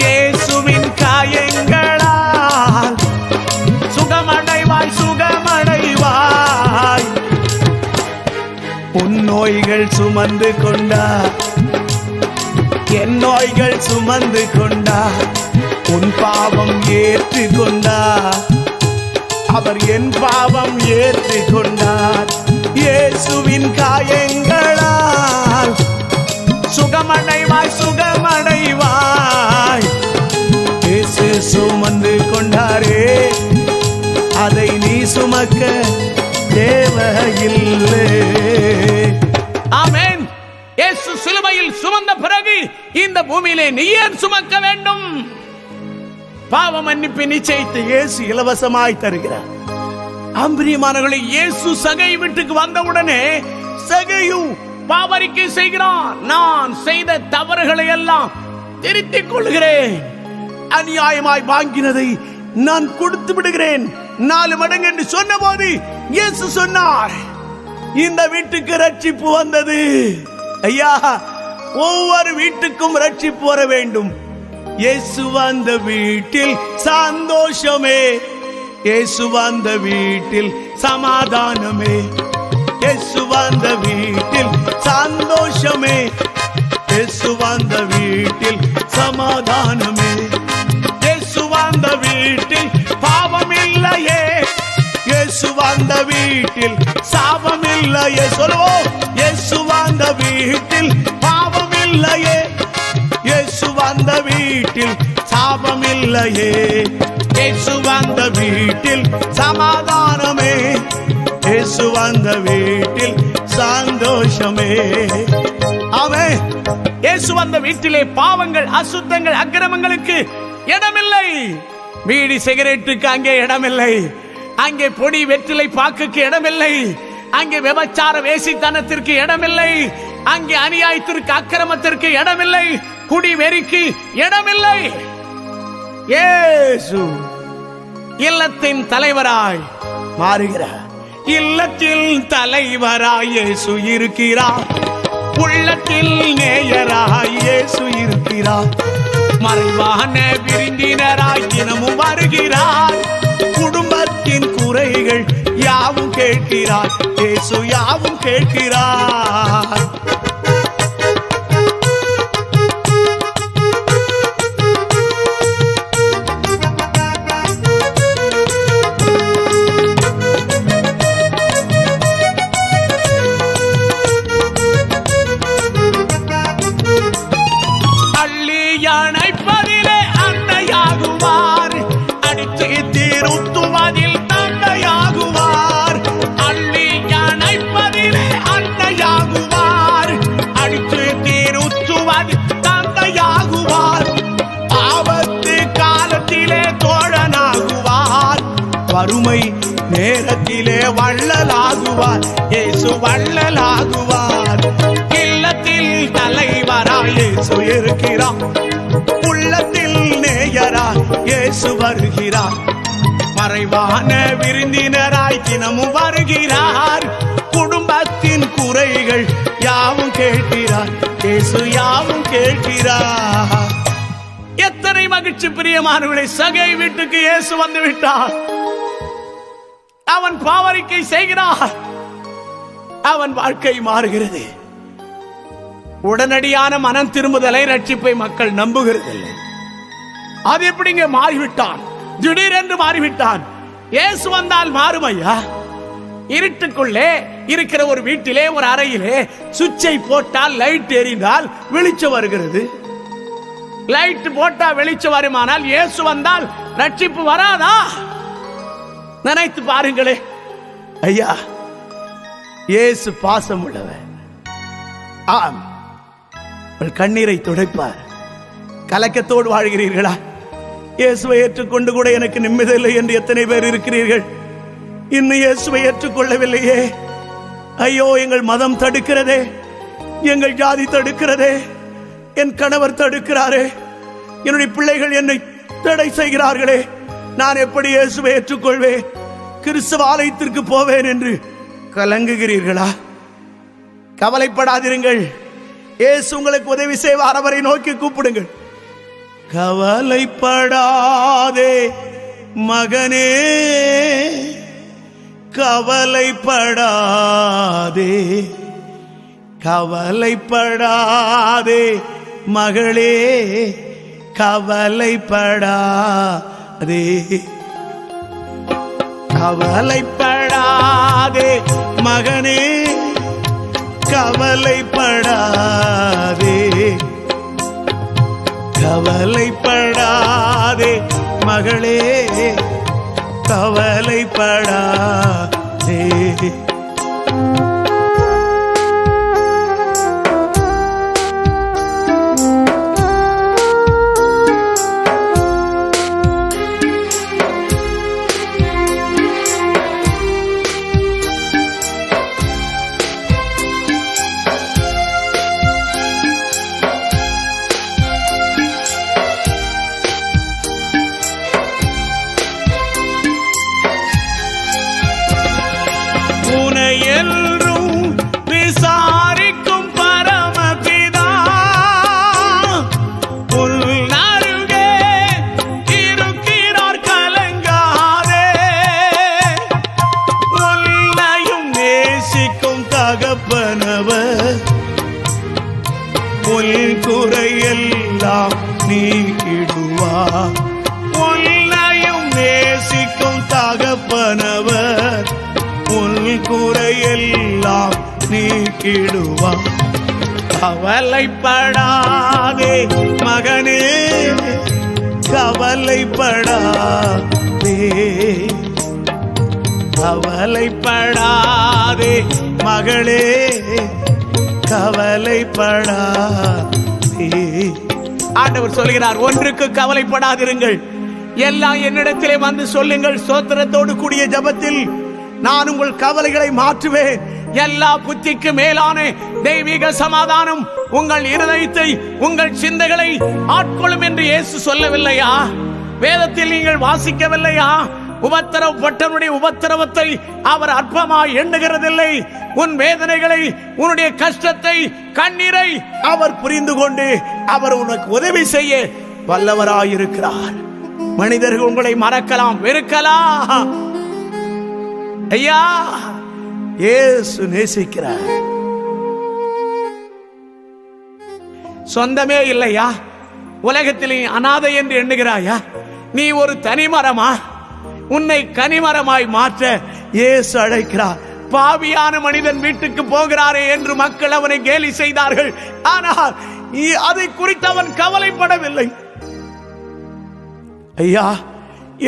இயேசுவின் காயங்களால் சுகமடைவாய், சுகமடைவாய். உன் நோய்கள் சுமந்து கொண்டார், என் நோய்கள் சுமந்து கொண்டார். உன் பாவம் ஏற்று கொண்டார், அவர் என் பாவம் ஏற்று கொண்டார். இயேசுவின் காயங்களால் சுகமடைவாய், சுகமடைவாய். இயேசு சுமந்து கொண்டாரே, அதை நீ சுமக்க தேவையில்லை. ஆமென். இயேசு சிலுவையில் சுமந்த பிறகு இந்த பூமியிலே நீ ஏன் சுமக்க வேண்டும்? பாவ மன்னிப்பு நிச்சயித்து இயேசு இலவசமாய் தருகிறார். அம்பிரியமானவர்களே, இயேசு சகை வீட்டுக்கு வந்தவுடனே சகையு பாவரிக்கை செய்கிறான். நான் செய்த தவறுகளை எல்லாம் திருத்திக் கொள்கிறேன். அநியாயமாய் வாங்கினதை நான் கொடுத்து விடுகிறேன் 4 மடங்கு என்று சொன்ன போது இயேசு சொன்னார், இந்த வீட்டுக்கு ரட்சிப்பு வந்தது. ஐயா, ஒவ்வொரு வீட்டுக்கும் ரட்சிப்பு வர வேண்டும். இயேசு வந்த வீட்டில் சந்தோஷமே, இயேசு வந்த வீட்டில் சமாதானமே, இயேசு வந்த வீட்டில் சந்தோஷமே, இயேசு வந்த வீட்டில் சமாதானமே, இயேசு வந்த வீட்டில் பாவம் இல்லையே, இயேசு வந்த வீட்டில் சாபம் இல்லையே. சொல்லுவோம், இயேசு வந்த வீட்டில் பாவம் இல்லையே, இயேசு வந்த வீட்டில் சாபம் இல்லையே, இயேசு வந்த வீட்டில் சமாதானமே, இயேசு வந்த வீட்டில் சந்தோஷமே. ஆமென். இயேசு வந்த வீட்டிலே பாவங்கள், அசுத்தங்கள், அக்கிரமங்களுக்கு இடமில்லை. பீடி சிகரெட்டுக்கு அங்கே இடமில்லை, அங்கே பொடி வெற்றிலை பாக்குக்கு இடமில்லை, அங்கே விபச்சார வேசித்தனத்திற்கு இடமில்லை, அங்கே அநியாயத்திற்கு அக்கிரமத்திற்கு இடமில்லை, குடி வெறிக்கு இடமில்லை. இயேசு இல்லத்தின் தலைவராய் மாறுகிறார். இல்லத்தில் தலைவராய் இயேசு இருக்கிறார், உள்ளத்தில் நேயராய் இயேசு இருக்கிறார், மறைவான விருந்தினராய் தினமும் வருகிறார், குடும்பத்தின் குறைகள் யாவும் கேட்கிறார், இயேசு யாவும் கேட்கிறார். அணைப்பதிலே அன்னையாகுவார், அடித்து திருத்துவதில் தந்தையாகுவார், அள்ளி அணைப்பதிலே அன்னையாகுவார், அடித்து திருத்துவதில் தந்தையாகுவார், ஆபத்து காலத்திலே தோழனாகுவார், வறுமை நேரத்திலே வள்ளலாகுவார், இயேசு வள்ளலாகுவார். இல்லத்தில் தலைவராய் இயேசு இருக்கிறார், உள்ளத்தில் நேயராய் இயேசு வருகிறார், மறைவான விருந்தினராய் தினமும் வருகிறார், குடும்பத்தின் குறைகள் யாவும் கேட்கிறார், இயேசு யாவும் கேட்கிறார். எத்தனை மகிழ்ச்சி பிரியமானவர்களே, சகை வீட்டுக்கு இயேசு வந்து விட்டார். அவன் பாவரிக்கை செய்கிறார், அவன் வாழ்க்கை மாறுகிறது. உடனடியான மனம் திரும்புதலை, ரட்சிப்பை மக்கள் நம்புகிறதில்லை. அது எப்படிங்க மாறிவிட்டான்? திடீரென்று மாறிவிட்டான். இயேசு வந்தால் மாறும் ஐயா. இருட்டுக்குள்ளே இருக்கிற ஒரு வீட்டிலே, ஒரு அறையிலே சுவிட்சை போட்டால், லைட் எரிந்தால் வெளிச்சம் வருகிறது. லைட் போட்டா வெளிச்சம் வருமானால் இயேசு வந்தால் ரட்சிப்பு வராதா? நினைத்து பாருங்களே ஐயா. இயேசு பாசம் உள்ளவர். ஆம், கண்ணீரை துடைப்பார். கலக்கத்தோடு வாழ்கிறீர்களா? இயேசுவை ஏற்றுக்கொண்டு கூட எனக்கு நிம்மதியில்லை என்று எத்தனை பேர் இருக்கிறீர்கள்? இன்னும் இயேசுவை ஏற்றுக்கொள்ளவில்லையே. ஐயோ, எங்கள் மதம் தடுக்கிறதே, எங்கள் ஜாதி தடுக்கிறதே, என் கணவர் தடுக்கிறாரே, என்னுடைய பிள்ளைகள் என்னை தடை செய்கிறார்களே, நான் எப்படி இயேசுவை ஏற்றுக்கொள்வேன், கிறிஸ்துவ ஆலயத்திற்கு போவேன் என்று கலங்குகிறீர்களா? கவலைப்படாதிருங்கள், இயேசு உங்களுக்கு உதவி செய்வார். அவரை நோக்கி கூப்பிடுங்கள். கவலைப்படாதே மகனே, கவலைப்படாதே, கவலைப்படாதே மகளே, கவலைப்படாதே, கவலைப்படாதே மகனே, கவலைப்படாதே, கவலைப்படாதே மகளே, கவலைப்படாதே. கவலைப்படாதே மகனே, கவலைப்படாதே, கவலைப்படாதே மகளே, கவலைப்படாதே. ஆண்டவர் சொல்கிறார், ஒன்றுக்கு கவலைப்படாதிருங்கள், எல்லாம் என்னிடத்திலே வந்து சொல்லுங்கள். ஸ்தோத்திரத்தோடு கூடிய ஜெபத்தில் நான் உங்கள் கவலைகளை மாற்றுவேன். எல்லா புத்திக்கு மேலான தெய்வீக சமாதானம் உங்கள் இருதயத்தை, உங்கள் சிந்தைகளை ஆட்கொள்ளும் என்று இயேசு சொல்லவில்லையா? வேதத்தில் நீங்கள் வாசிக்கவில்லையா? உபத்திரவப்பட்டவனுடைய உபத்திரவத்தை அவர் அற்பமாய் எண்ணுகிறதில்லை. உன் வேதனைகளை, உன்னுடைய கஷ்டத்தை, கண்ணீரை அவர் புரிந்து கொண்டு அவர் உனக்கு உதவி செய்ய வல்லவராயிருக்கிறார். மனிதர்கள் உங்களை மறக்கலாம், வெறுக்கலாம். ஐயா, இயேசு நேசிக்கிறார். சொந்தமே இல்லையா? உலகத்தில் அனாதை என்று எண்ணுகிறாயா? நீ ஒரு தனிமரமா? உன்னை கனிமரமாய் மாற்ற இயேசு அழைக்கிறார். பாவியான மனிதன் வீட்டுக்கு போகிறாரே என்று மக்கள் அவனை கேலி செய்தார்கள். ஆனால் அதை குறித்து அவன் கவலைப்படவில்லை. ஐயா,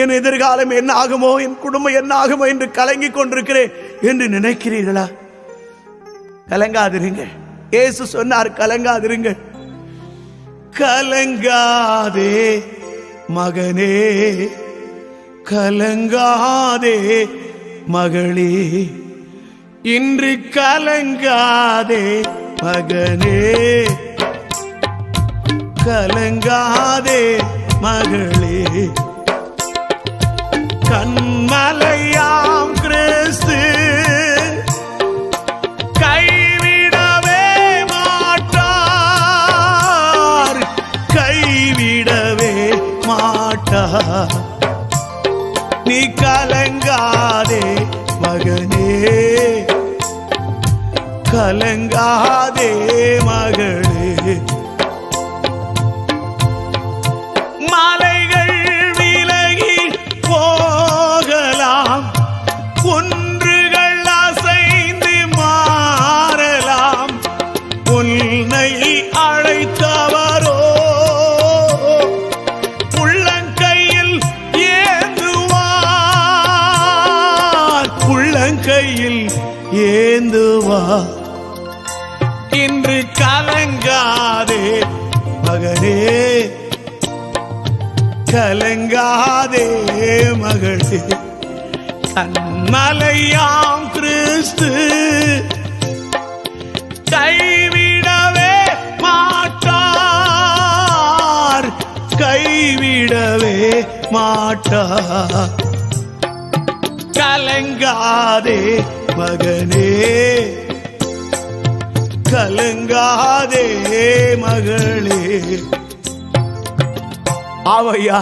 என் எதிர்காலம் என்ன ஆகுமோ, என் குடும்பம் என்ன ஆகுமோ என்று கலங்கிக் கொண்டிருக்கிறேன் என்று நினைக்கிறீர்களா? கலங்காதிருங்கள். இயேசு சொன்னார், கலங்காதிருங்கள். கலங்காதே மகனே, கலங்காதே மகளே, இன்று கலங்காதே மகனே, கலங்காதே மகளே. கண்மலையாம் கிறிஸ்து கைவிடவே மாட்டார், கைவிடவே மாட்டார். நீ கலங்காதே மகனே, கலங்காதே மகளே. மலைகள் விலகி போகலாம், குன்றுகள் அசைந்து மாறலாம், உன்னை அழைத்தவரோ உள்ளங்கையில் ஏந்துவார், உள்ளங்கையில் ஏந்துவார். இன்று கலங்காதே மகனே, கலங்காதே மகளே. கண்மலையாம் கிறிஸ்து கைவிடவே மாட்டார், கைவிடவே மாட்டார். கலங்காதே மகனே, கலங்காதே மகளே. ஆவையா,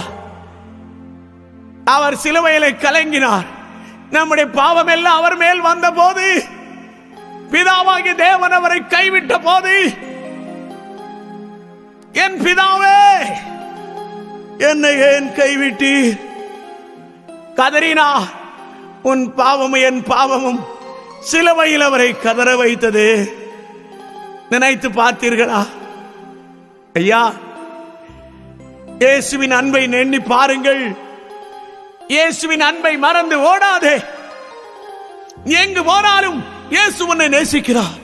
அவர் சிலுவையிலே கலங்கினார். நம்முடைய பாவம் எல்லாம் அவர் மேல் வந்த போது, பிதாவாகிய தேவன் அவரை கைவிட்ட போது, என் பிதாவே என்னை ஏன் கைவிட்டீர் கதறினார். உன் பாவமும் என் பாவமும் சிலுவையில் அவரை கதற வைத்தது. நினைத்து பார்த்தீர்களா? ஐயா, இயேசுவின் அன்பை எண்ணி பாருங்கள். இயேசுவின் அன்பை மறந்து ஓடாதே. எங்கு போனாலும் இயேசு உன்னை நேசிக்கிறார்.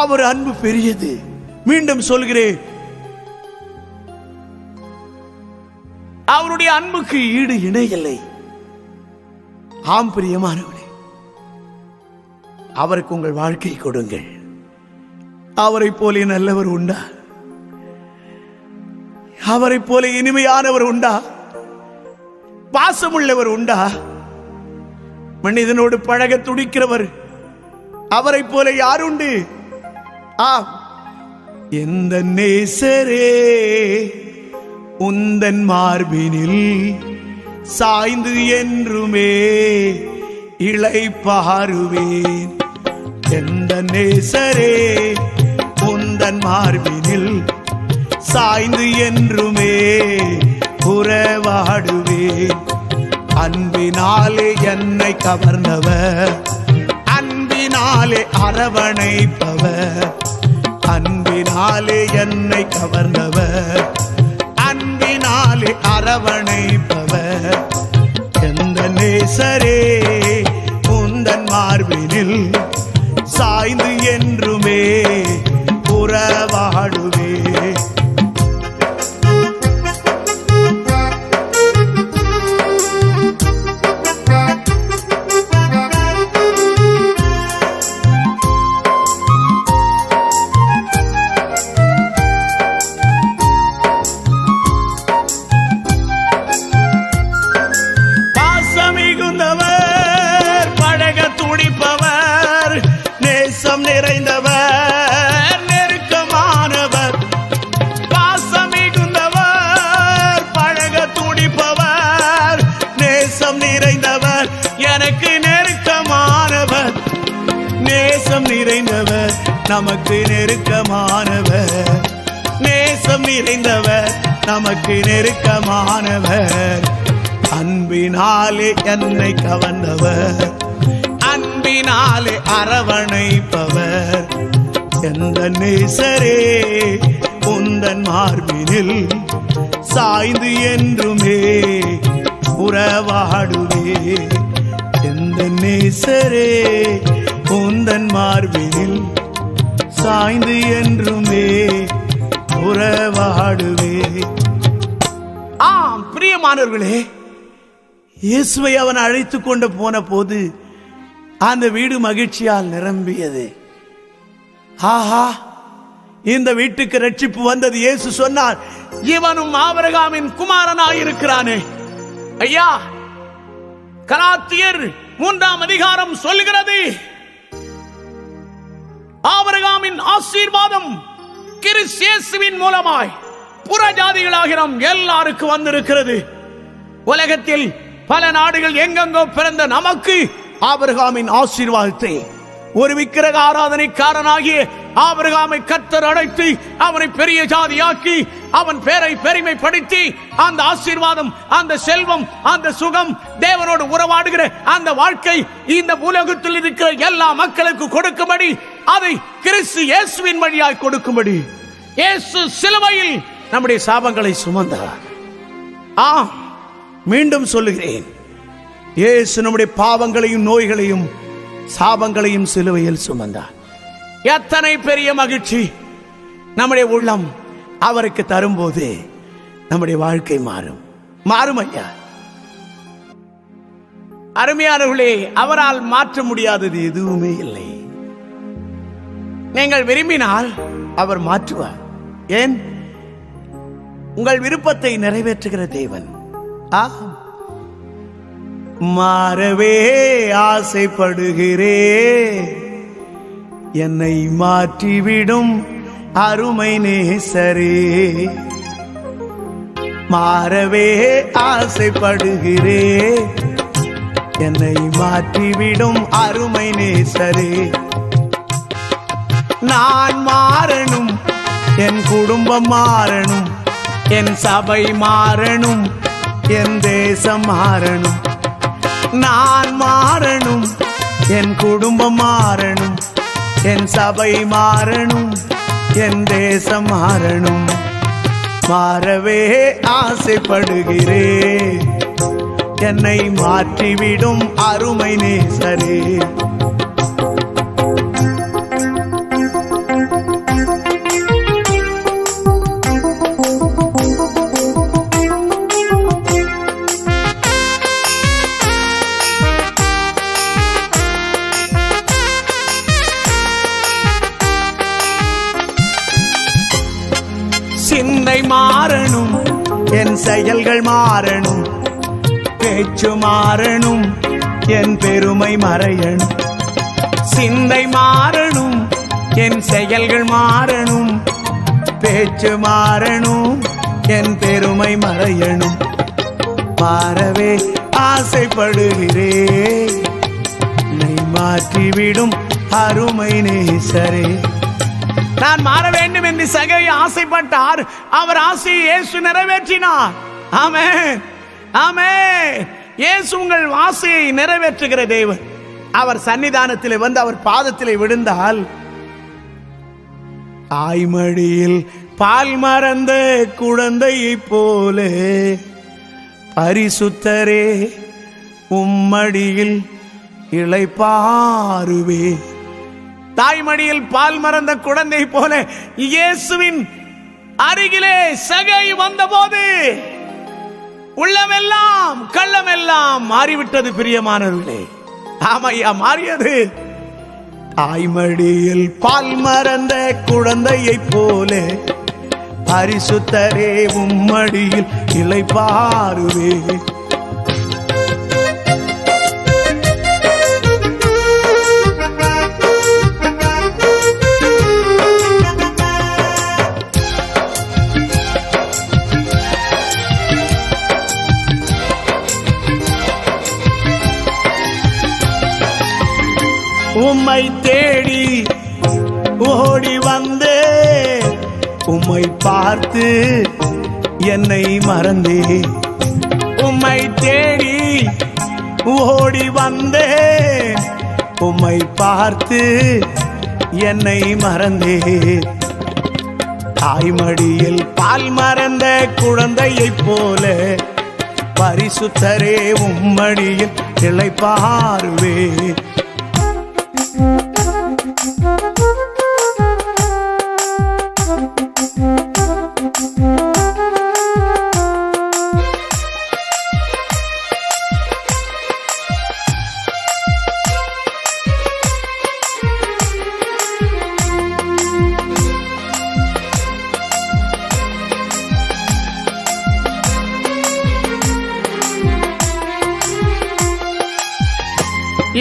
அவர் அன்பு பெரியது. மீண்டும் சொல்கிறேன், அவருடைய அன்புக்கு ஈடு இணையில்லை. ஆம் பிரியமானவனே, அவருக்கு உங்கள் வாழ்க்கை கொடுங்கள். அவரை போல நல்லவர் உண்டா? அவரை போல இனிமையானவர் உண்டா? பாசமுள்ளவர் உண்டா? மனிதனோடு பழக துடிக்கிறவர் அவரை போல யாருண்டு? எந்த நேசரே உந்தன் மார்பினில் சாய்ந்து என்றுமே இளைப்பாறுவேன். எந்த நேசரே உந்தன் மார்பினில் சாய்ந்து என்றுமே உறவாடுவேன். அன்பினாலே என்னை கவர்ந்தவர், அன்பினால் அன்பினாலே அரவணைப்பவர், அன்பினாலே என்னை கவர்ந்தவர், அன்பினாலே அரவணைப்பவர், எந்த நேசரே உந்தன் மார்பினில் சாய்ந்து என்றுமே உறவாடுவே. பாசமிகுந்தவர், பழக துடிப்பவர், நேசம் நிறைந்தவர், நெருக்கமானவர். பாசமிகுந்தவர், பழக துடிப்பவர், நேசம் நிறைந்தவர், எனக்கு நெருக்கமானவர். நேசம் நிறைந்தவர், நமக்கு நெருக்கமானவர். நேசம் நிறைந்தவர், நமக்கு நெருக்கமானவர். அன்பினாலே என்னை கவர்ந்தவர், அன்பினாலே அரவணைப்பவர், எந்த நேசரே உந்தன் மார்பினில் சாய்ந்து என்றுமே உறவாடுவே. எந்த நேசரே உந்தன் மார்பினில் சாய்ந்து என்றுமே உறவாடுவே. ஆம் பிரியமானவர்களே, இயேசுவை அவன் அழைத்து கொண்டு போன போது அந்த வீடு மகிழ்ச்சியால் நிரம்பியது. ஆஹா, இந்த வீட்டுக்கு ரட்சிப்பு வந்தது. இயேசு சொன்னார், இவனும் ஆபிரகாமின் குமாரனாயிருக்கிறானே. ஐயா, கலாத்தியர் 3ஆம் அதிகாரம் சொல்லுகிறது, ஆபிரகாமின் ஆசீர்வாதம் கிறிஸ்து இயேசுவின் மூலமாய் புறஜாதிகளாகிய நாம் எல்லாருக்கும் வந்திருக்கிறது. உலகத்தில் பல நாடுகள் எங்கெங்கோ பிறந்த நமக்கு ஆபிரகாமின் ஆசீர்வாதத்தை, ஒரு விக்கிரக ஆராதனைக்காரனாகிய ஆபிரகாமை கர்த்தர் அழைத்து அவனை பெரிய ஜாதியாக்கி அவன் பேரை பெருமைப்படுத்தி அந்த ஆசீர்வாதம், அந்த செல்வம், அந்த சுகம், தேவனோடு உறவாடுகிற அந்த வாழ்க்கை இந்த உலகத்தில் இருக்கிற எல்லா மக்களுக்கு கொடுக்கும்படி, அதை கிறிஸ்து இயேசுவின் வழியாய் கொடுக்கும்படி இயேசு சிலுவையில் நம்முடைய சாபங்களை சுமந்தார். மீண்டும் சொல்லுகிறேன், இயேசு நம்முடைய பாவங்களையும் நோய்களையும் சாபங்களையும் சிலுவையில் சுமந்தார். எத்தனை பெரிய மகிழ்ச்சி நம்முடைய உள்ளம் அவருக்கு தரும்போது நம்முடைய வாழ்க்கை மாறும் ஐயா. அருமையானவர்களே, அவரால் மாற்ற முடியாதது எதுவுமே இல்லை. நீங்கள் விரும்பினால் அவர் மாற்றுவார். ஏன்? உங்கள் விருப்பத்தை நிறைவேற்றுகிற தேவன். மாறவே ஆசைப்படுகிறே, என்னை மாற்றிவிடும் அருமை நேசரே. மாறவே ஆசைப்படுகிறே, என்னை மாற்றிவிடும் அருமை நேசரே. நான் மாறணும், என் குடும்பம் மாறணும், என் சபை மாறணும், என் தேசம் மாறணும். நான் மாறணும், என் குடும்பம் மாறணும், என் சபை மாறணும், என் தேசம் மாறணும். மாறவே ஆசைப்படுகிறேன், என்னை மாற்றிவிடும் அருமை நேசரே. சிந்தை மாறணும், என் செயல்கள் மாறணும், பேச்சு மாறணும், என் பெருமை மறையணும். சிந்தை மாறணும், என் செயல்கள் மாறணும், பேச்சு மாறணும், என் பெருமை மறையணும். மாறவே ஆசைப்படுகிறேன், என்னை மாற்றிவிடும் அருமை நேசரே. நான் மாற வேண்டும் என்று சகை ஆசைப்பட்டார். அவர் ஆசையை இயேசு நிறைவேற்றினார். ஆமென், ஆமென். இயேசு உங்கள் ஆசையை நிறைவேற்றுகிற தேவன். அவர் சன்னிதானத்திலே வந்து அவர் பாதத்திலே விழுந்தால், தாய்மடியில் பால் மறந்த குழந்தையை போல பரிசுத்தரே உம்மடியில் இளைப்பாறுவே. தாய்மடியில் பால் மறந்த குழந்தை போல இயேசுவின் அருகிலே சகை வந்தபோது உள்ளமெல்லாம் கள்ளமெல்லாம் மாறிவிட்டது. பிரியமானவர்களே, ஆமையா, மாறியது. தாய்மடியில் பால் மறந்த குழந்தையை போல பரிசுத்தரே உம்மடியில் இளைப்பாறுவே. உம்மை தேடி ஓடி வந்தே, உம்மை பார்த்து என்னை மறந்தே. உம்மை தேடி ஓடி வந்தே, உம்மை பார்த்து என்னை மறந்தே. தாய்மடியில் பால் மறந்த குழந்தையைப் போல பரிசுத்தரே உம்மடியில் இளைப்பாறுவே.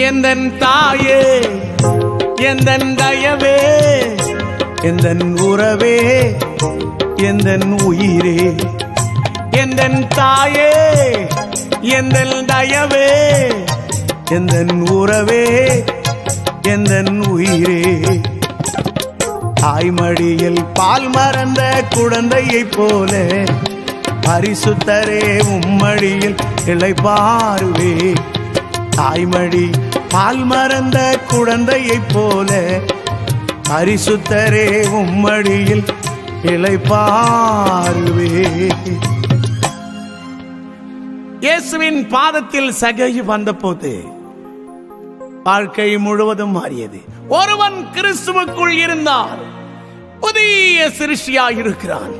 எந்தன் தாயே, எந்தன் தயவே, எந்தன் உறவே, எந்தன் உயிரே. எந்தன் தாயே, எந்தன் தயவே, எந்தன் உறவே, எந்தன் உயிரே. தாய்மடியில் பால் மறந்த குழந்தையைப் போல பரிசுத்தரே உம்மடியில் இளைப்பாறுவே. தாய்மடி பால் மறந்த குழந்தையைப் போல பரிசுத்தரே உம்மடியில் இளைப்பாறுவே. இயேசுவின் பாதத்தில் சகை வந்தபோது வாழ்க்கை முழுவதும் மாறியது. ஒருவன் கிறிஸ்துவுக்குள் இருந்தால் புதிய சிருஷ்டியாயிருக்கிறான்.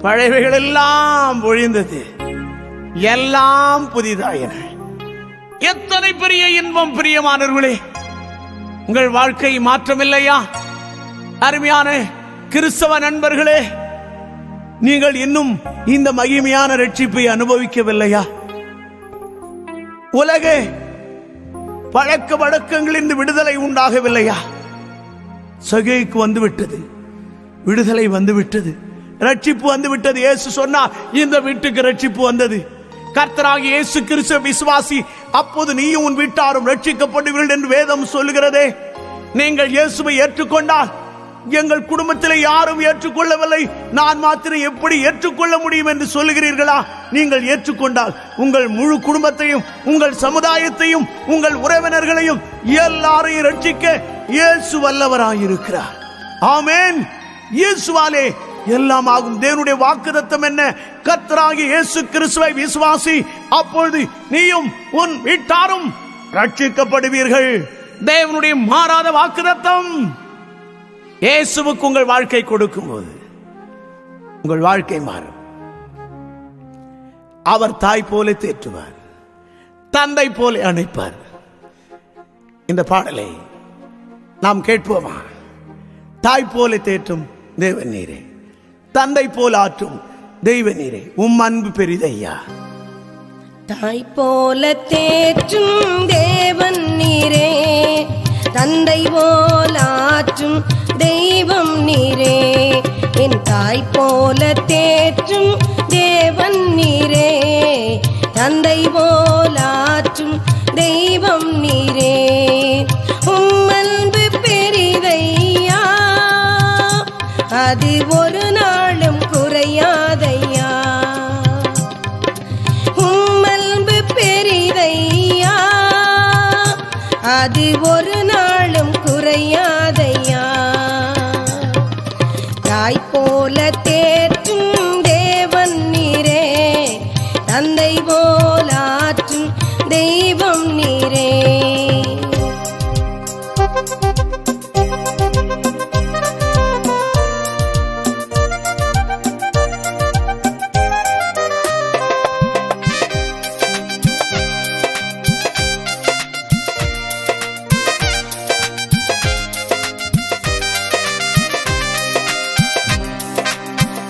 பழையவைகள் எல்லாம் ஒழிந்தது, எல்லாம் புதிதாயின. எத்தனை பெரிய இன்பம் பிரியமானவர்களே! உங்கள் வாழ்க்கை மாற்றமில்லையா? அருமையான கிறிஸ்தவ நண்பர்களே, நீங்கள் இன்னும் இந்த மகிமையான ரட்சிப்பை அனுபவிக்கவில்லையா? உலக பழக்க வழக்கங்களிலிருந்து விடுதலை உண்டாகவில்லையா? சகைக்கு வந்துவிட்டது, விடுதலை வந்துவிட்டது, ரட்சிப்பு வந்துவிட்டது. இயேசு சொன்னார், இந்த வீட்டுக்கு ரட்சிப்பு வந்தது. கர்த்தராகிய இயேசு கிறிஸ்து விசுவாசி, அப்போது நீயும் உன் வீட்டாரும் ரட்சிக்கப்படுவீர்கள் என்று வேதம் சொல்லுகிறதே. நீங்கள் இயேசுவை ஏற்றுக்கொண்டால், எங்கள் குடும்பத்தில் யாரும் ஏற்றுக்கொள்ளவில்லை, நான் மாத்திரம் எப்படி ஏற்றுக்கொள்ள முடியும் என்று சொல்லுகிறீர்களா? நீங்கள் ஏற்றுக்கொண்டால் உங்கள் முழு குடும்பத்தையும், உங்கள் சமுதாயத்தையும், உங்கள் உறவினர்களையும் எல்லாரையும் ரட்சிக்க இயேசு வல்லவராயிருக்கிறார். ஆமென். இயேசுவாலே எல்லாம் ஆகும். தேவனுடைய வாக்குத்தத்தம் என்ன? கர்த்தராகிய இயேசு கிறிஸ்துவை விசுவாசி, அப்பொழுது நீயும் உன் வீட்டாரும் ரட்சிக்கப்படுவீர்கள். தேவனுடைய மாறாத வாக்குத்தத்தம். இயேசுவுக்கு உங்கள் வாழ்க்கை கொடுக்கும் போது உங்கள் வாழ்க்கை மாறும். அவர் தாய் போல தேற்றுவார், தந்தை போல அணைப்பார். இந்த பாடலை நாம் கேட்போமா? தாய் போல தேற்றும் தேவன் நீரே, தந்தை போல ஆற்றும் தெய்வ நீரே, உம் அன்பு பெரிதையா. தாய் போல தேற்றும் தேவன் நீரே, தந்தை போல ஆற்றும் தெய்வம் நீரே. என் தாய் போல தேற்றும் தேவன் நீரே, தந்தை போல ஆற்றும் தெய்வம் நீரே. உம் அன்பு பெரிதையா, அது ஒரு நாளும் குறையாதையா. உம் அன்பு பெரிதையா, அது ஒரு நாளும் குறையாதையா. தாய் போல தேற்றும் தேவன் நீரே, தந்தை போலாற்றும் தெய்வம் நீரே.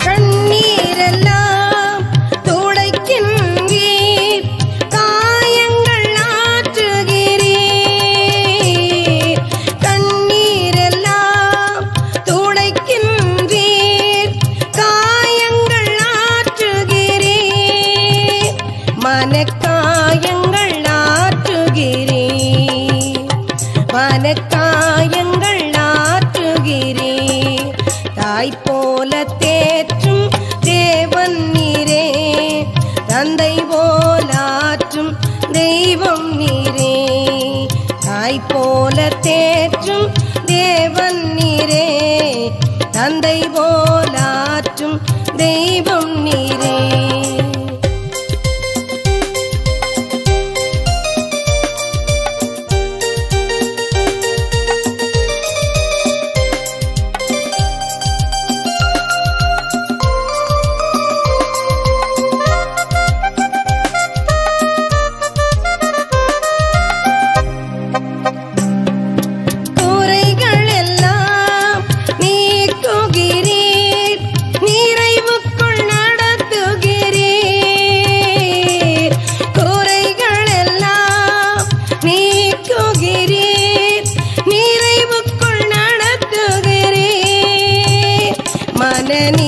கண்ணீரெல்லாம் துடைக்கின்றீர், காயங்கள் ஆற்றுகிறீர். கண்ணீரெல்லாம் துடைக்கின்றீர், காயங்கள் ஆற்றுகிறீர். மனக்காயங்கள் ஆற்றுகிறீர், மனக்காயங்கள் ஆற்றுகிறீர். தாய் போல தேற்றும் தேவன் நீரே, தந்தை போலாற்றும் தெய்வம் நீரே. தாய் போல தேற்றும் தேவன் நீரே, தந்தை போலாற்றும் தெய்வம் நீரே.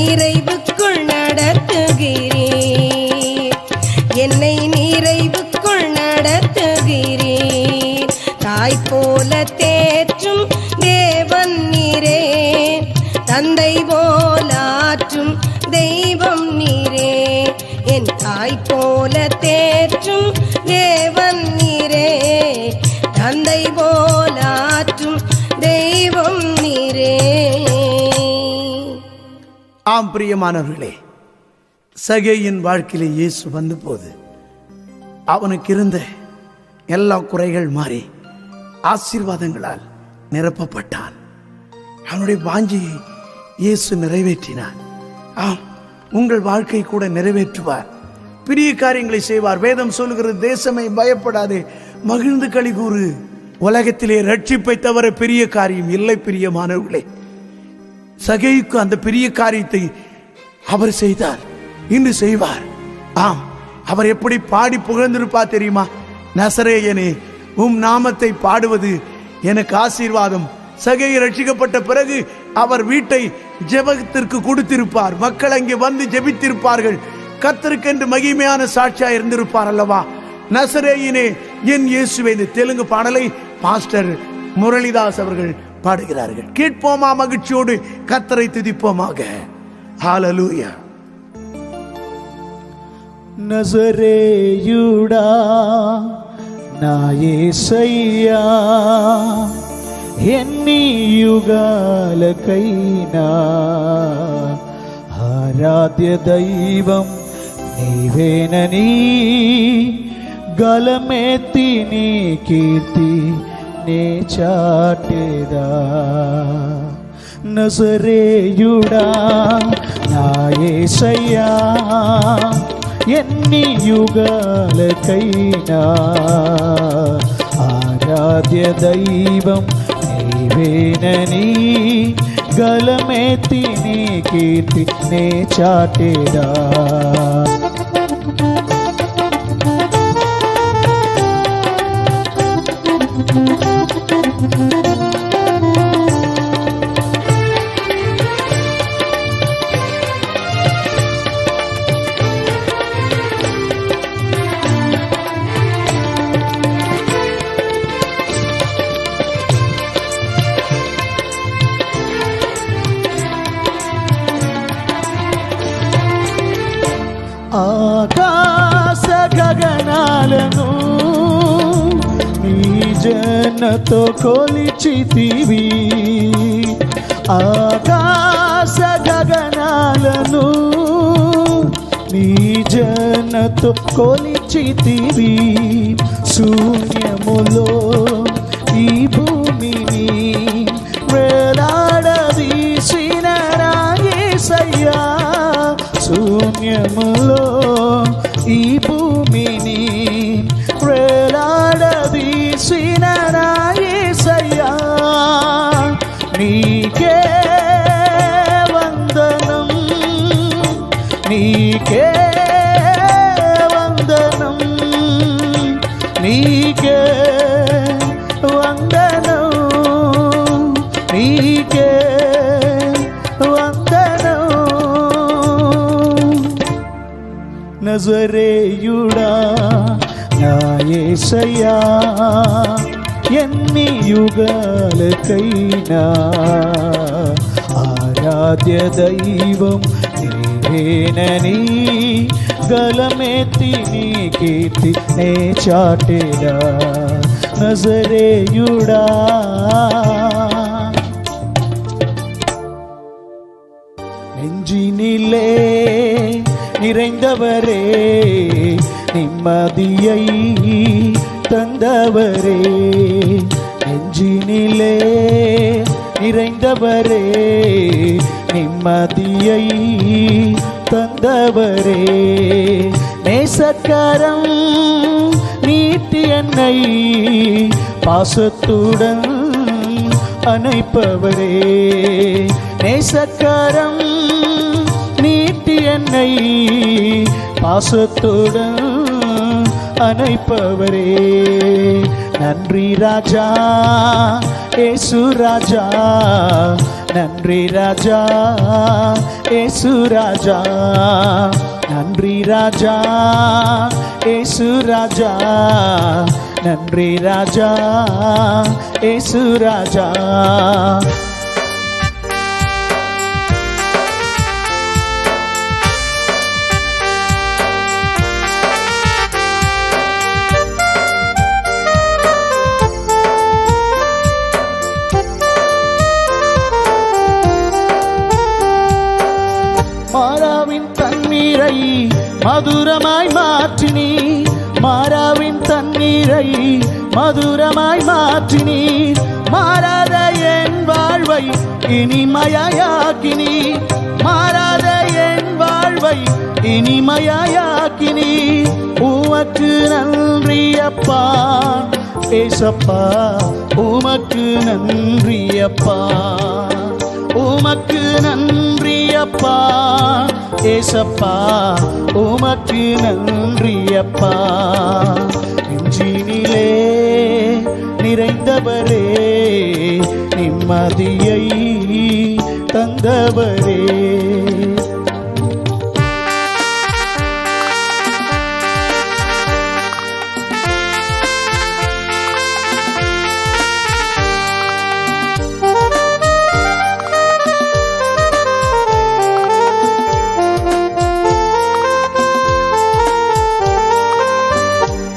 நிறைவுக்குள் நடத்துகிறீர், என்னை நிறைவுக்குள் நடத்துகிறீர். தாய் போல தேற்றும் தேவன் நீரே, தந்தை போலாற்றும் தெய்வம் நீரே. என் தாய் போல தேற்றும் தேவன் நீரே, தந்தை போலாற்றும் தெய்வம் நீரே. ஆம் பிரியமானவர்களே, சகேயின் வாழ்க்கையிலே இயேசு வந்த போது அவனுக்கு இருந்த எல்லா குறைகள் மாறி ஆசீர்வாதங்களால் நிரப்பப்பட்டான். அவனுடைய வாஞ்சையை இயேசு நிறைவேற்றினார். ஆம், உங்கள் வாழ்க்கை கூட நிறைவேற்றுவார், பெரிய காரியங்களை செய்வார். வேதம் சொல்லுகிறது, தேசமே பயப்படாதே, மகிழ்ந்து களி கூறு. உலகத்திலே ரட்சிப்பை தவிர பெரிய காரியம் இல்லை. பிரியமானவர்களே, சகேயுக்கு அந்த பெரிய காரியத்தை அவர் செய்தார், இன்று செய்வார். ஆம், அவர் எப்படி பாடி புகழ்ந்திருப்பார் தெரியுமா? நசரேயனே, உம் நாமத்தை பாடுவது எனக்கு ஆசீர்வாதம். சகேயு ரட்சிக்கப்பட்ட பிறகு அவர் வீட்டை ஜெபத்திற்கு கொடுத்திருப்பார். மக்கள் அங்கே வந்து ஜெபித்திருப்பார்கள். கர்த்தருக்கென்று மகிமையான சாட்சியா இருந்திருப்பார் அல்லவா? நசரேயினே என் இயேசுவே. இந்த தெலுங்கு பாடலை பாஸ்டர் முரளிதாஸ் அவர்கள் பாடுகிறார்கள். கேட்போமா? மகிழ்ச்சியோடு கர்த்தரை துதிப்போமாக. ஹல்லேலூயா. నజరేయుడా నా యేసయ్యా, ఎన్ని యుగాలకైనా ఆరాధ్య దైవం నీవేనని గలమెత్తి నీ కీర్తి నే చాటేదా. నజరేయుడా నా యేసయ్యా, ఎన్ని యుగాలకైనా ఆరాధ్య దైవం నీవేనని గలమెత్తి నీ కీర్తి నే చాటేదా. ఆకాశ గగనాలను నీ జనతో కొలిచితివి ఆకాశ గగనాలను నీ జనతో కొలిచితివి శూన్యములో ఈ భూమిని వేలాడదీసిన నా యేసయ్యా శూన్యములో ఈ భూమిని వేలాడదీసిన నా యేసయ్యా నీకే వందనం నీకే వందనం నీకే వందనం నీకే వందనం నజరేయుడా నా యేసయ్యా ఎన్ని యుగాలకైనా ఆరాధ్య దైవం నీవేనని గలమెత్తి నీ కీర్తి నే చాటెదా నజరేయుడా நெஞ்சினிலே நிறைந்தவரே நிம்மதியை தந்தவரே நெஞ்சினிலே நிறைந்தவரே நிம்மதியை தந்தவரே நேசக்கரம் நீட்டி என்னை பாசத்துடன் அணைப்பவரே நேசக்கரம் நீட்டி என்னை பாசத்துடன் அணைப்பவரே நன்றி ராஜா ஏசு ராஜா நன்றி ராஜா ஏசு ராஜா நன்றி ராஜா ஏசு ராஜா நன்றி ராஜா ஏசு ராஜா மாறாவின் தண்ணீரை மதுரமாய் மாற்றினி மாறாவின் தண்ணீரை மதுரமாய் மாற்றினி மாறாத என் வாழ்வை இனிமையாக்கினி மாறாத என் வாழ்வை இனிமையாக்கினி உமக்கு நன்றி அப்பா ஏசப்பா உமக்கு நன்றி அப்பா உமக்கு நன்றி அப்பா ஏசப்பா உமக்கு நன்றி அப்பா நெஞ்சினிலே நிறைந்தவரே நிம்மதியை தந்தவரே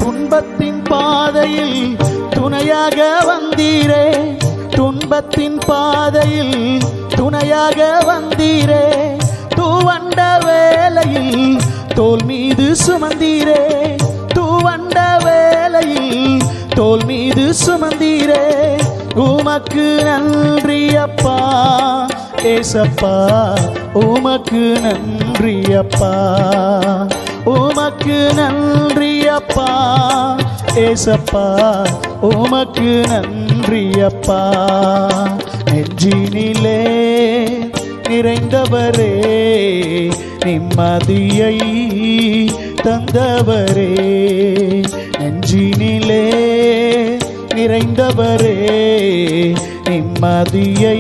துன்பத்தின் பாதையில் துணையாக வந்தீரே துன்பத்தின் பாதையில் துணையாக வந்தீரே தூவண்ட வேளையில் தோல் மீது சுமந்தீரே தூவண்ட வேளையில் தோல் மீது சுமந்தீரே உமக்கு நன்றி அப்பா ஏசப்பா உமக்கு நன்றி அப்பா உமக்கு நன்றி அப்பா ஏசப்பா உமக்கு நன்றி அப்பா நெஞ்சினிலே நிறைந்தவரே நிம்மதியை தந்தவரே நெஞ்சினிலே நிறைந்தவரே நிம்மதியை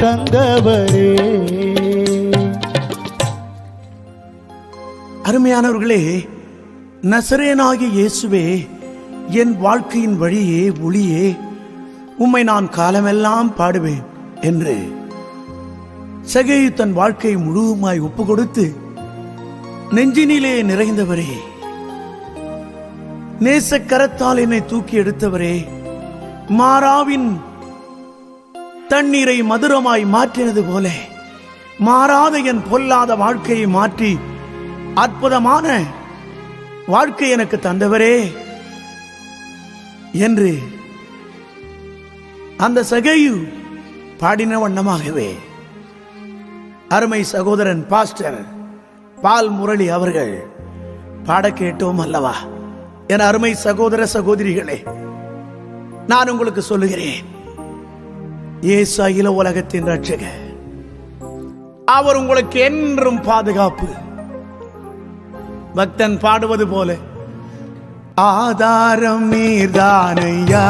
தந்தவரே. அருமையானவர்களே, நசரேயனாகிய இயேசுவே என் வாழ்க்கையின் வழியே ஒளியே, உம்மை நான் காலமெல்லாம் பாடுவேன் என்று சகேயு தன் வாழ்க்கையை முழுவதுமாய் ஒப்பு கொடுத்து, நெஞ்சினிலே நிறைந்தவரே நேசக்கரத்தால் என்னை தூக்கி எடுத்தவரே, மாறாவின் தண்ணீரை மதுரமாய் மாற்றினது போல மாறாத என் பொல்லாத வாழ்க்கையை மாற்றி அற்புதமான வாழ்க்கை எனக்கு தந்தவரே என்று அந்த சகேயு பாடின வண்ணமாகவே அருமை சகோதரன் பாஸ்டர் பால் முரளி அவர்கள் பாட கேட்டோம் அல்லவா? என் அருமை சகோதர சகோதரிகளே, நான் உங்களுக்கு சொல்லுகிறேன், இயேசு அகில உலகத்தின் ரட்சகர். அவர் உங்களுக்கு என்றும் பாதுகாப்பு. பக்தன் பாடுவது போல, ஆதாரம் நீர்தானையா,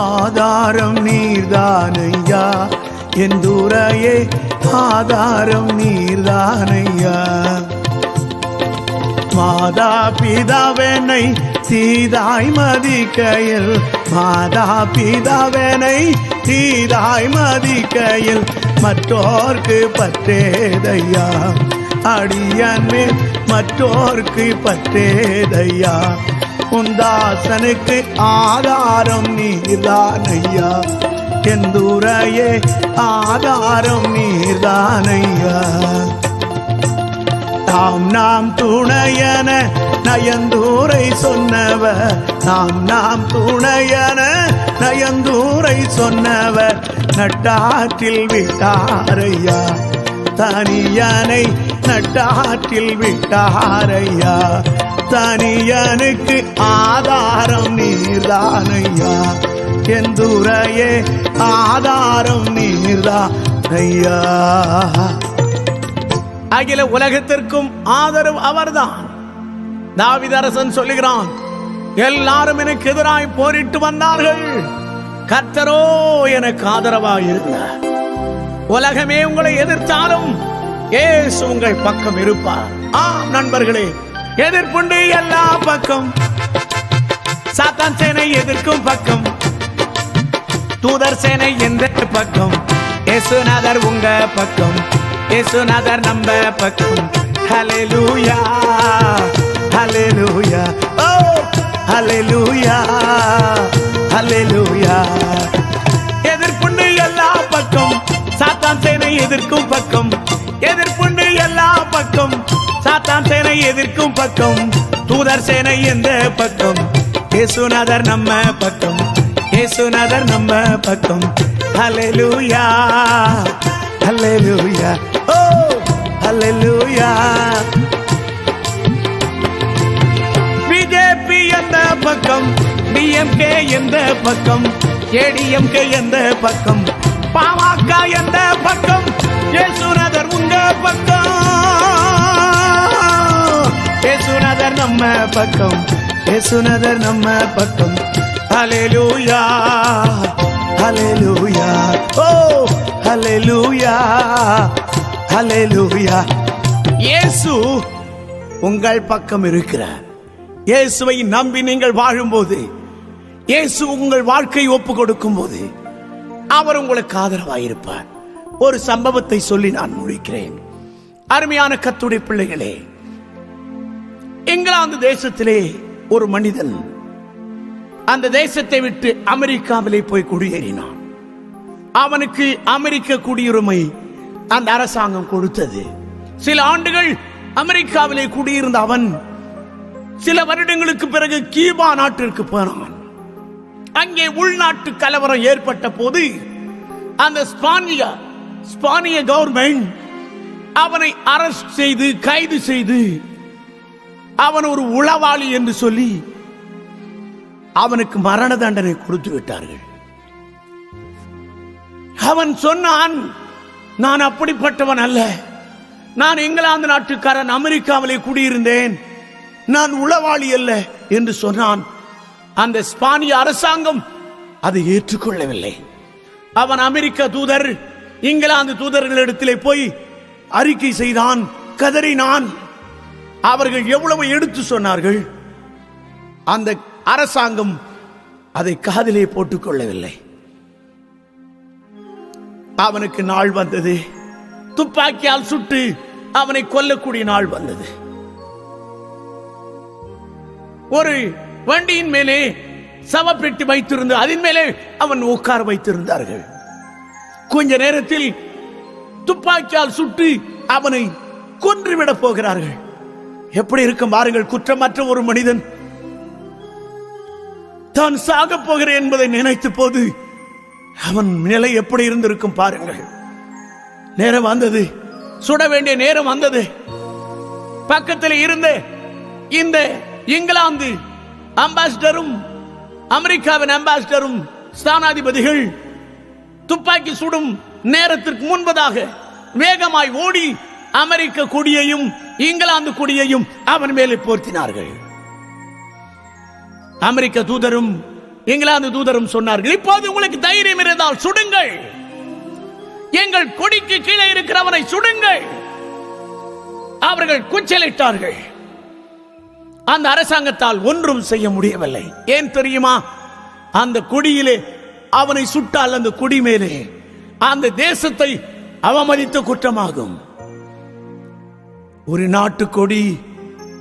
ஆதாரம் நீர்தானையா, என் துரையே ஆதாரம் நீர்தானையா. மாதா பிதாவனை தீதாய் மதிக்கையில், மாதா பிதாவனை தீதாய் மதிக்கையில் மற்றோர்க்கு பற்றேதையா, அடியன் மேல் மற்றோர்க்கு பற்றேதையா. உந்தாசனுக்கு ஆதாரம் நீர்தானையா, என் துரையே ஆதாரம் நீர்தானையா. நாம் துணையன நயந்தூரை சொன்னவர், நாம் துணையன நயந்தூரை சொன்னவர் நட்டாற்றில் விட்டாரையா, தனியனை நட்டாற்றில் விட்டாரையா. தனியனுக்கு ஆதாரம் நீர்தானையா, என் துரையே ஆதாரம் நீர்தானையா. அகில உலகத்திற்கும் ஆதரவு அவர்தான். தாவீது அரசன் சொல்லுகிறான், எல்லாரும் எனக்கு எதிராய் போரிட்டு வந்தார்கள், கர்த்தரோ எனக்கு ஆதரவாய் இருந்தார். உலகமே உங்களை எதிர்த்தாலும் இயேசு உங்கள் பக்கம் இருப்பார். ஆம் நண்பர்களே, எதிர்ப்புண்டு எல்லா பக்கம். சாத்தான் சேனை எதிர்க்கும் பக்கம், தூதர் சேனை எந்த பக்கம், இயேசுநாதர் உங்க பக்கம், இயேசுநாதர் நம்ம பக்கம். ஹல்லேலூயா ஹல்லேலூயா ஓ ஹல்லேலூயா ஹல்லேலூயா. எதிர்ப்புண்டு எல்லா பக்கம், சாத்தான் சேனை எதிர்க்கும் பக்கம், எதிர்ப்புண்டு எல்லா பக்கம், சாத்தான் சேனை எதிர்க்கும் பக்கம், தூதர் சேனை எந்த பக்கம், இயேசுநாதர் நம்ம பக்கம், இயேசுநாதர் நம்ம பக்கம். ஹல்லேலூயா ஹல்லேலூயா ஓ ஹல்லேலூயா. பிஜேபி எந்த பக்கம், டிஎம்கே எந்த பக்கம், ஏடிஎம்கே எந்த பக்கம், பாமக எந்த பக்கம், இயேசுநாதர் உங்க பக்கம், இயேசுநாதர் நம்ம பக்கம், இயேசுநாதர் நம்ம பக்கம். ஹல்லேலூயா ஹல்லேலூயா ஓ ஹல்லேலூயா ஹல்லேலூயா. இயேசு உங்கள் பக்கம் இருக்கிறார். இயேசுவை நம்பி நீங்கள் வாழும்போது, இயேசு உங்கள் வாழ்க்கையை ஒப்பு கொடுக்கும் போது அவர் உங்களுக்கு ஆதரவாயிருப்பார். ஒரு சம்பவத்தை சொல்லி நான் முடிக்கிறேன். அருமையான கர்த்தருடைய பிள்ளைகளே, இங்கிலாந்து தேசத்திலே ஒரு மனிதன் அந்த தேசத்தை விட்டு அமெரிக்காவிலே போய் குடியேறினான். அவனுக்கு அமெரிக்க குடியுரிமை அந்த அரசாங்கம் கொடுத்தது. சில ஆண்டுகள் அமெரிக்காவிலே குடியிருந்த அவன் சில வருடங்களுக்கு பிறகு கியூபா நாட்டிற்கு போனான். அங்கே உள்நாட்டு கலவரம் ஏற்பட்ட போது அந்த ஸ்பானிய கவர்மெண்ட் அவனை அரெஸ்ட் செய்து கைது செய்து அவன் ஒரு உளவாளி என்று சொல்லி அவனுக்கு மரண தண்டனை கொடுத்து விட்டார்கள். அவன் சொன்னான், நான் அப்படிப்பட்டவன் அல்ல, நான் இங்கிலாந்து நாட்டுக்காரன், அமெரிக்காவிலே குடியிருந்தேன், நான் உளவாளி அல்ல என்று சொன்னான். அந்த ஸ்பானிய அரசாங்கம் அதை ஏற்றுக்கொள்ளவில்லை. அவன் அமெரிக்க தூதர் இங்கிலாந்து தூதர்களிடத்திலே போய் அறிக்கை செய்தான், கதறினான். அவர்கள் எவ்வளவு எடுத்து சொன்னார்கள், அந்த அரசாங்கம் அதை காதிலே போட்டுக் கொள்ளவில்லை. அவனுக்கு நாள் வந்தது, துப்பாக்கியால் சுட்டு அவனை கொல்லக்கூடிய நாள் வந்தது. ஒரு வண்டியின் மேலே சவப்பெட்டி வைத்திருந்த அதன் மேலே அவன் உட்கார வைத்திருந்தார்கள். கொஞ்ச நேரத்தில் துப்பாக்கியால் சுட்டு அவனை கொன்றுவிடப் போகிறார்கள். எப்படி இருக்கும் பாருங்கள். குற்றமற்ற ஒரு மனிதன் தான் சாக போகிறேன் என்பதை நினைத்த போது அவன் நிலை எப்படி இருந்திருக்கும் பாருங்கள். நேரம் வந்தது, சுட வேண்டிய நேரம் வந்தது. பக்கத்தில் இருந்த இந்த இங்கிலாந்து அம்பாசிடரும் அமெரிக்காவின் அம்பாசிடரும் ஸ்தானாதிபதிகள் துப்பாக்கி சுடும் நேரத்திற்கு முன்பதாக வேகமாய் ஓடி அமெரிக்க கொடியையும் இங்கிலாந்து கொடியையும் அவன் மேலே போர்த்தினார்கள். அமெரிக்க தூதரும் இங்கிலாந்து தூதரும் சொன்னார்கள், இப்போது உங்களுக்கு தைரியம் இருந்தால் சுடுங்கள், எங்கள் கொடிக்கு கீழே இருக்கிறவனை சுடுங்கள். அவர்கள் கூச்சலிட்டார்கள். அந்த அரசாங்கத்தால் ஒன்றும் செய்ய முடியவில்லை. ஏன் தெரியுமா? அந்த கொடியிலே அவனை சுட்டால் அந்த கொடி மேலே அந்த தேசத்தை அவமதித்த குற்றமாகும். ஒரு நாட்டு கொடி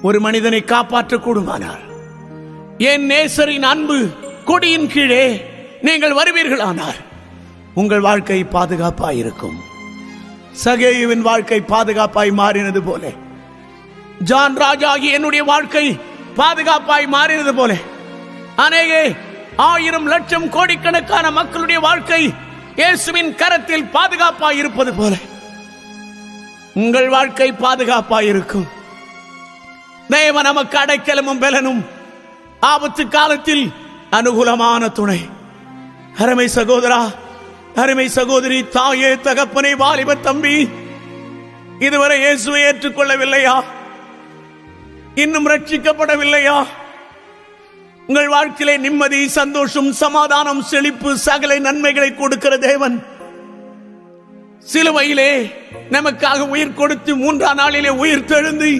ஒரு மனிதனை காப்பாற்றக்கூடுமானால் என் நேசரின் அன்பு கொடியின் கீழே நீங்கள் வருவீர்களானால் உங்கள் வாழ்க்கை பாதுகாப்பாய் இருக்கும். சகேயுவின் வாழ்க்கை பாதுகாப்பாய் மாறினது போல, ஜான் ராஜாகி என்னுடைய வாழ்க்கை பாதுகாப்பாய் மாறினது போல, அநேக ஆயிரம் லட்சம் கோடிக்கணக்கான மக்களுடைய வாழ்க்கை இயேசுவின் கரத்தில் பாதுகாப்பாய் இருப்பது போல உங்கள் வாழ்க்கை பாதுகாப்பாய் இருக்கும். தேவன் நமக்கு அடைக்கலமும் பலனும், ஆபத்து காலத்தில் அனுகூலமான துணை. அருமை சகோதரா, அருமை சகோதரி, தாயே, தகப்பனை, வாலிப தம்பி, இதுவரை இயேசுவை ஏற்றுக்கொள்ளவில்லையா? இன்னும் ரட்சிக்கப்படவில்லையா? உங்கள் வாழ்க்கையிலே நிம்மதி, சந்தோஷம், சமாதானம், செழிப்பு, சகல நன்மைகளை கொடுக்கிற தேவன் சிலுவையிலே நமக்காக உயிர் கொடுத்து 3ஆம் நாளிலே உயிர் தெழுந்து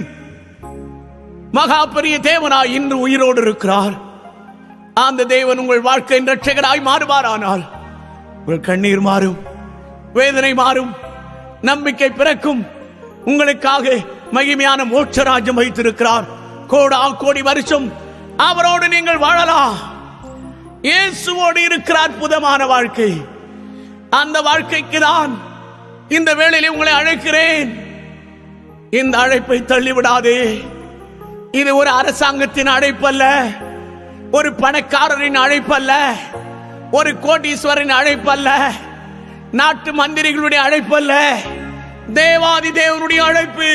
மகா பெரிய தேவனாய் இன்று உயிரோடு இருக்கிறார். அந்த தேவன் உங்கள் வாழ்க்கையின் இரட்சகராய் மாறுவாரானால் உங்கள் கண்ணீர் மாறும், வேதனை மாறும், நம்பிக்கை பிறக்கும். உங்களுக்காக மகிமையான மோட்சராஜ்யம் வைத்திருக்கிறார். கோடா கோடி வருஷம் அவரோடு நீங்கள் வாழலாம். இயேசுவோடு இருக்கிற அற்புதமான வாழ்க்கை. அந்த வாழ்க்கைக்கு தான் இந்த வேளையிலே உங்களை அழைக்கிறேன். இந்த அழைப்பை தள்ளிவிடாதே. இது ஒரு அரசாங்கத்தின் அழைப்பல்ல, ஒரு பணக்காரரின் அழைப்பல்ல, ஒரு கோடீஸ்வரின் அழைப்பல்ல, நாட்டு மந்திரிகளுடைய அழைப்பல்ல, தேவாதி தேவனுடைய அழைப்பு.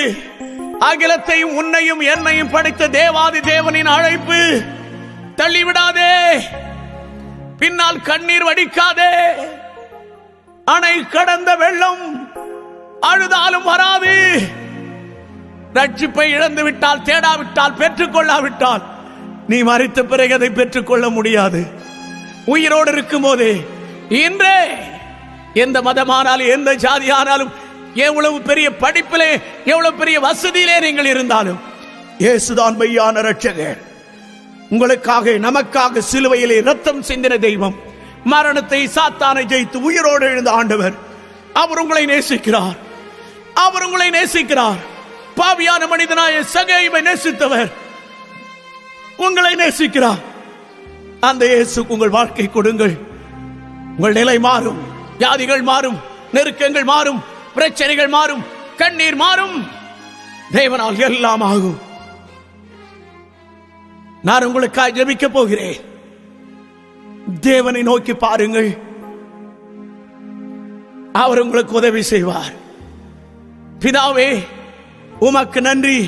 அகிலத்தையும் உன்னையும் என்னையும் படைத்த தேவாதி தேவனின் அழைப்பு. தள்ளிவிடாதே, பின்னால் கண்ணீர் வடிக்காதே. அணை கடந்த வெள்ளம் அழுதாலும் வராது. ரட்சிப்பை இழந்து விட்டால், தேடாவிட்டால், பெற்றுக்கொள்ளாவிட்டால் நீ மரித்த பிறகு அதை பெற்றுக்கொள்ள முடியாது. உயிரோடு இருக்கும் போதே, இன்றே எந்த மதமானாலும் எந்த ஜாதியானாலும், எவ்வளவு பெரிய படிப்பிலே, எவ்வளவு பெரிய வசதியிலே நீங்கள் இருந்தாலும், இயேசுதான் மெய்யான இரட்சகர். உங்களுக்காக நமக்காக சிலுவையிலே ரத்தம் சிந்தின தெய்வம், மரணத்தை சாத்தானை ஜெயித்து உயிரோடு எழுந்த ஆண்டவர். அவர் உங்களை நேசிக்கிறார். அவர் உங்களை நேசிக்கிறார். பாவியான மனிதனாய சகேயுவை நேசித்தவர் உங்களை நேசிக்கிறார். அந்த இயேசுக்கு உங்கள் வாழ்க்கை கொடுங்கள். உங்கள் நிலை மாறும், வியாதிகள் மாறும், நெருக்கங்கள் மாறும், பிரச்சனைகள் மாறும், கண்ணீர் மாறும். தேவனால் எல்லாம் ஆகும். நான் உங்களுக்காக ஜெபிக்க போகிறேன். தேவனை நோக்கி பாருங்கள், அவர் உங்களுக்கு உதவி செய்வார். பிதாவே, உமக்கு நன்றி,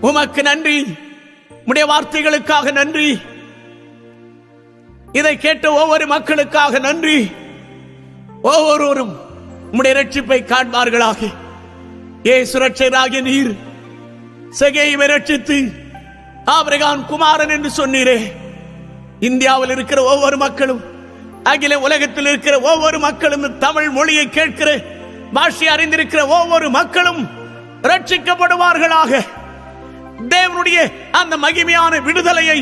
உமக்கு நன்றி, உம்முடைய வார்த்தைகளுக்காக நன்றி. இதை கேட்ட ஒவ்வொரு மக்களுக்காக நன்றி. ஒவ்வொருவரும் உம்முடைய ரட்சிப்பை காண்பார்களாக. இயேசு இரட்சகராகிய நீர் சகேயுவை ரட்சித்து ஆபிரகாம் குமாரன் என்று சொன்னீரே. இந்தியாவில் இருக்கிற ஒவ்வொரு மக்களும், அகில உலகத்தில் இருக்கிற ஒவ்வொரு மக்களும், தமிழ் மொழியை கேட்கிற பாஷை அறிந்திருக்கிற ஒவ்வொரு மக்களும் ரட்சிக்கப்படுவார்களாக. தேவனுடைய அந்த மகிமையான விடுதலையை,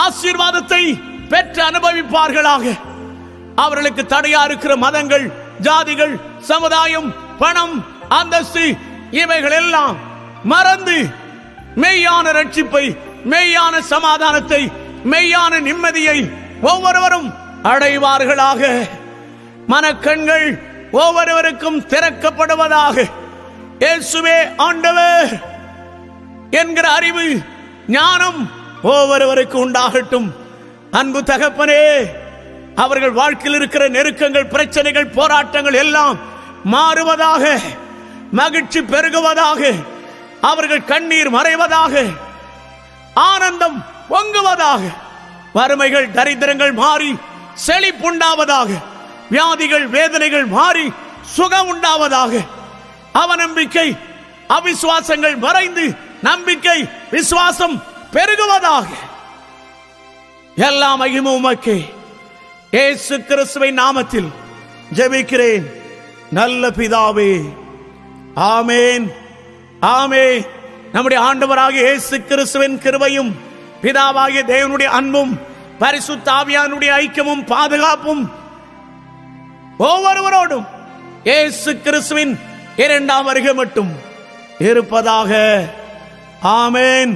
ஆசீர்வாதத்தை பெற்று அனுபவிப்பார்களாக. அவர்களுக்கு தடையா இருக்கிற மதங்கள், ஜாதிகள், சமுதாயம், பணம், அந்தஸ்து, இவைகள் எல்லாம் மறந்து மெய்யான ரட்சிப்பை மெய்யான சமாதானத்தை, மெய்யான நிம்மதியை ஒவ்வொருவரும் அடைவார்களாக. மனக்கண்கள் ஒவ்வொருவருக்கும் திறக்கப்படுவதாக. இயேசுவே ஆண்டவர் என்கிற அறிவு, ஞானம் ஒவ்வொருவருக்கு உண்டாகட்டும். அன்பு தகப்பனே, அவர்கள் வாழ்க்கையில் இருக்கிற நெருக்கங்கள், பிரச்சனைகள், போராட்டங்கள் எல்லாம் மாறுவதாக. மகிழ்ச்சி பெருகுவதாக. அவர்கள் கண்ணீர் மறைவதாக. ஆனந்தம் பொங்குவதாக. வறுமைகள், தரித்திரங்கள் மாறி செழிப்புண்டாவதாக. வியாதிகள், வேதனைகள் மாறி சுகம் உண்டாவதாக. அவநம்பிக்கை, அவிசுவாசங்கள் மறைந்து நம்பிக்கை, விசுவாசம் பெருகுவதாக. எல்லா மகிமை உமக்கே. இயேசு கிறிஸ்துவின் நாமத்தில் ஜெபிக்கிறேன் நல்ல பிதாவே, ஆமேன், ஆமேன். நம்முடைய ஆண்டவராகிய இயேசு கிறிஸ்துவின் கிருபையும், பிதாவாகிய தேவனுடைய அன்பும், பரிசுத்த ஆவியானுடைய ஐக்கியமும் பாதுகாப்பும் ஒவ்வொருவரோடும் இயேசு கிறிஸ்துவின் இரண்டாம் வருகை மட்டும் இருப்பதாக. ஆமேன்.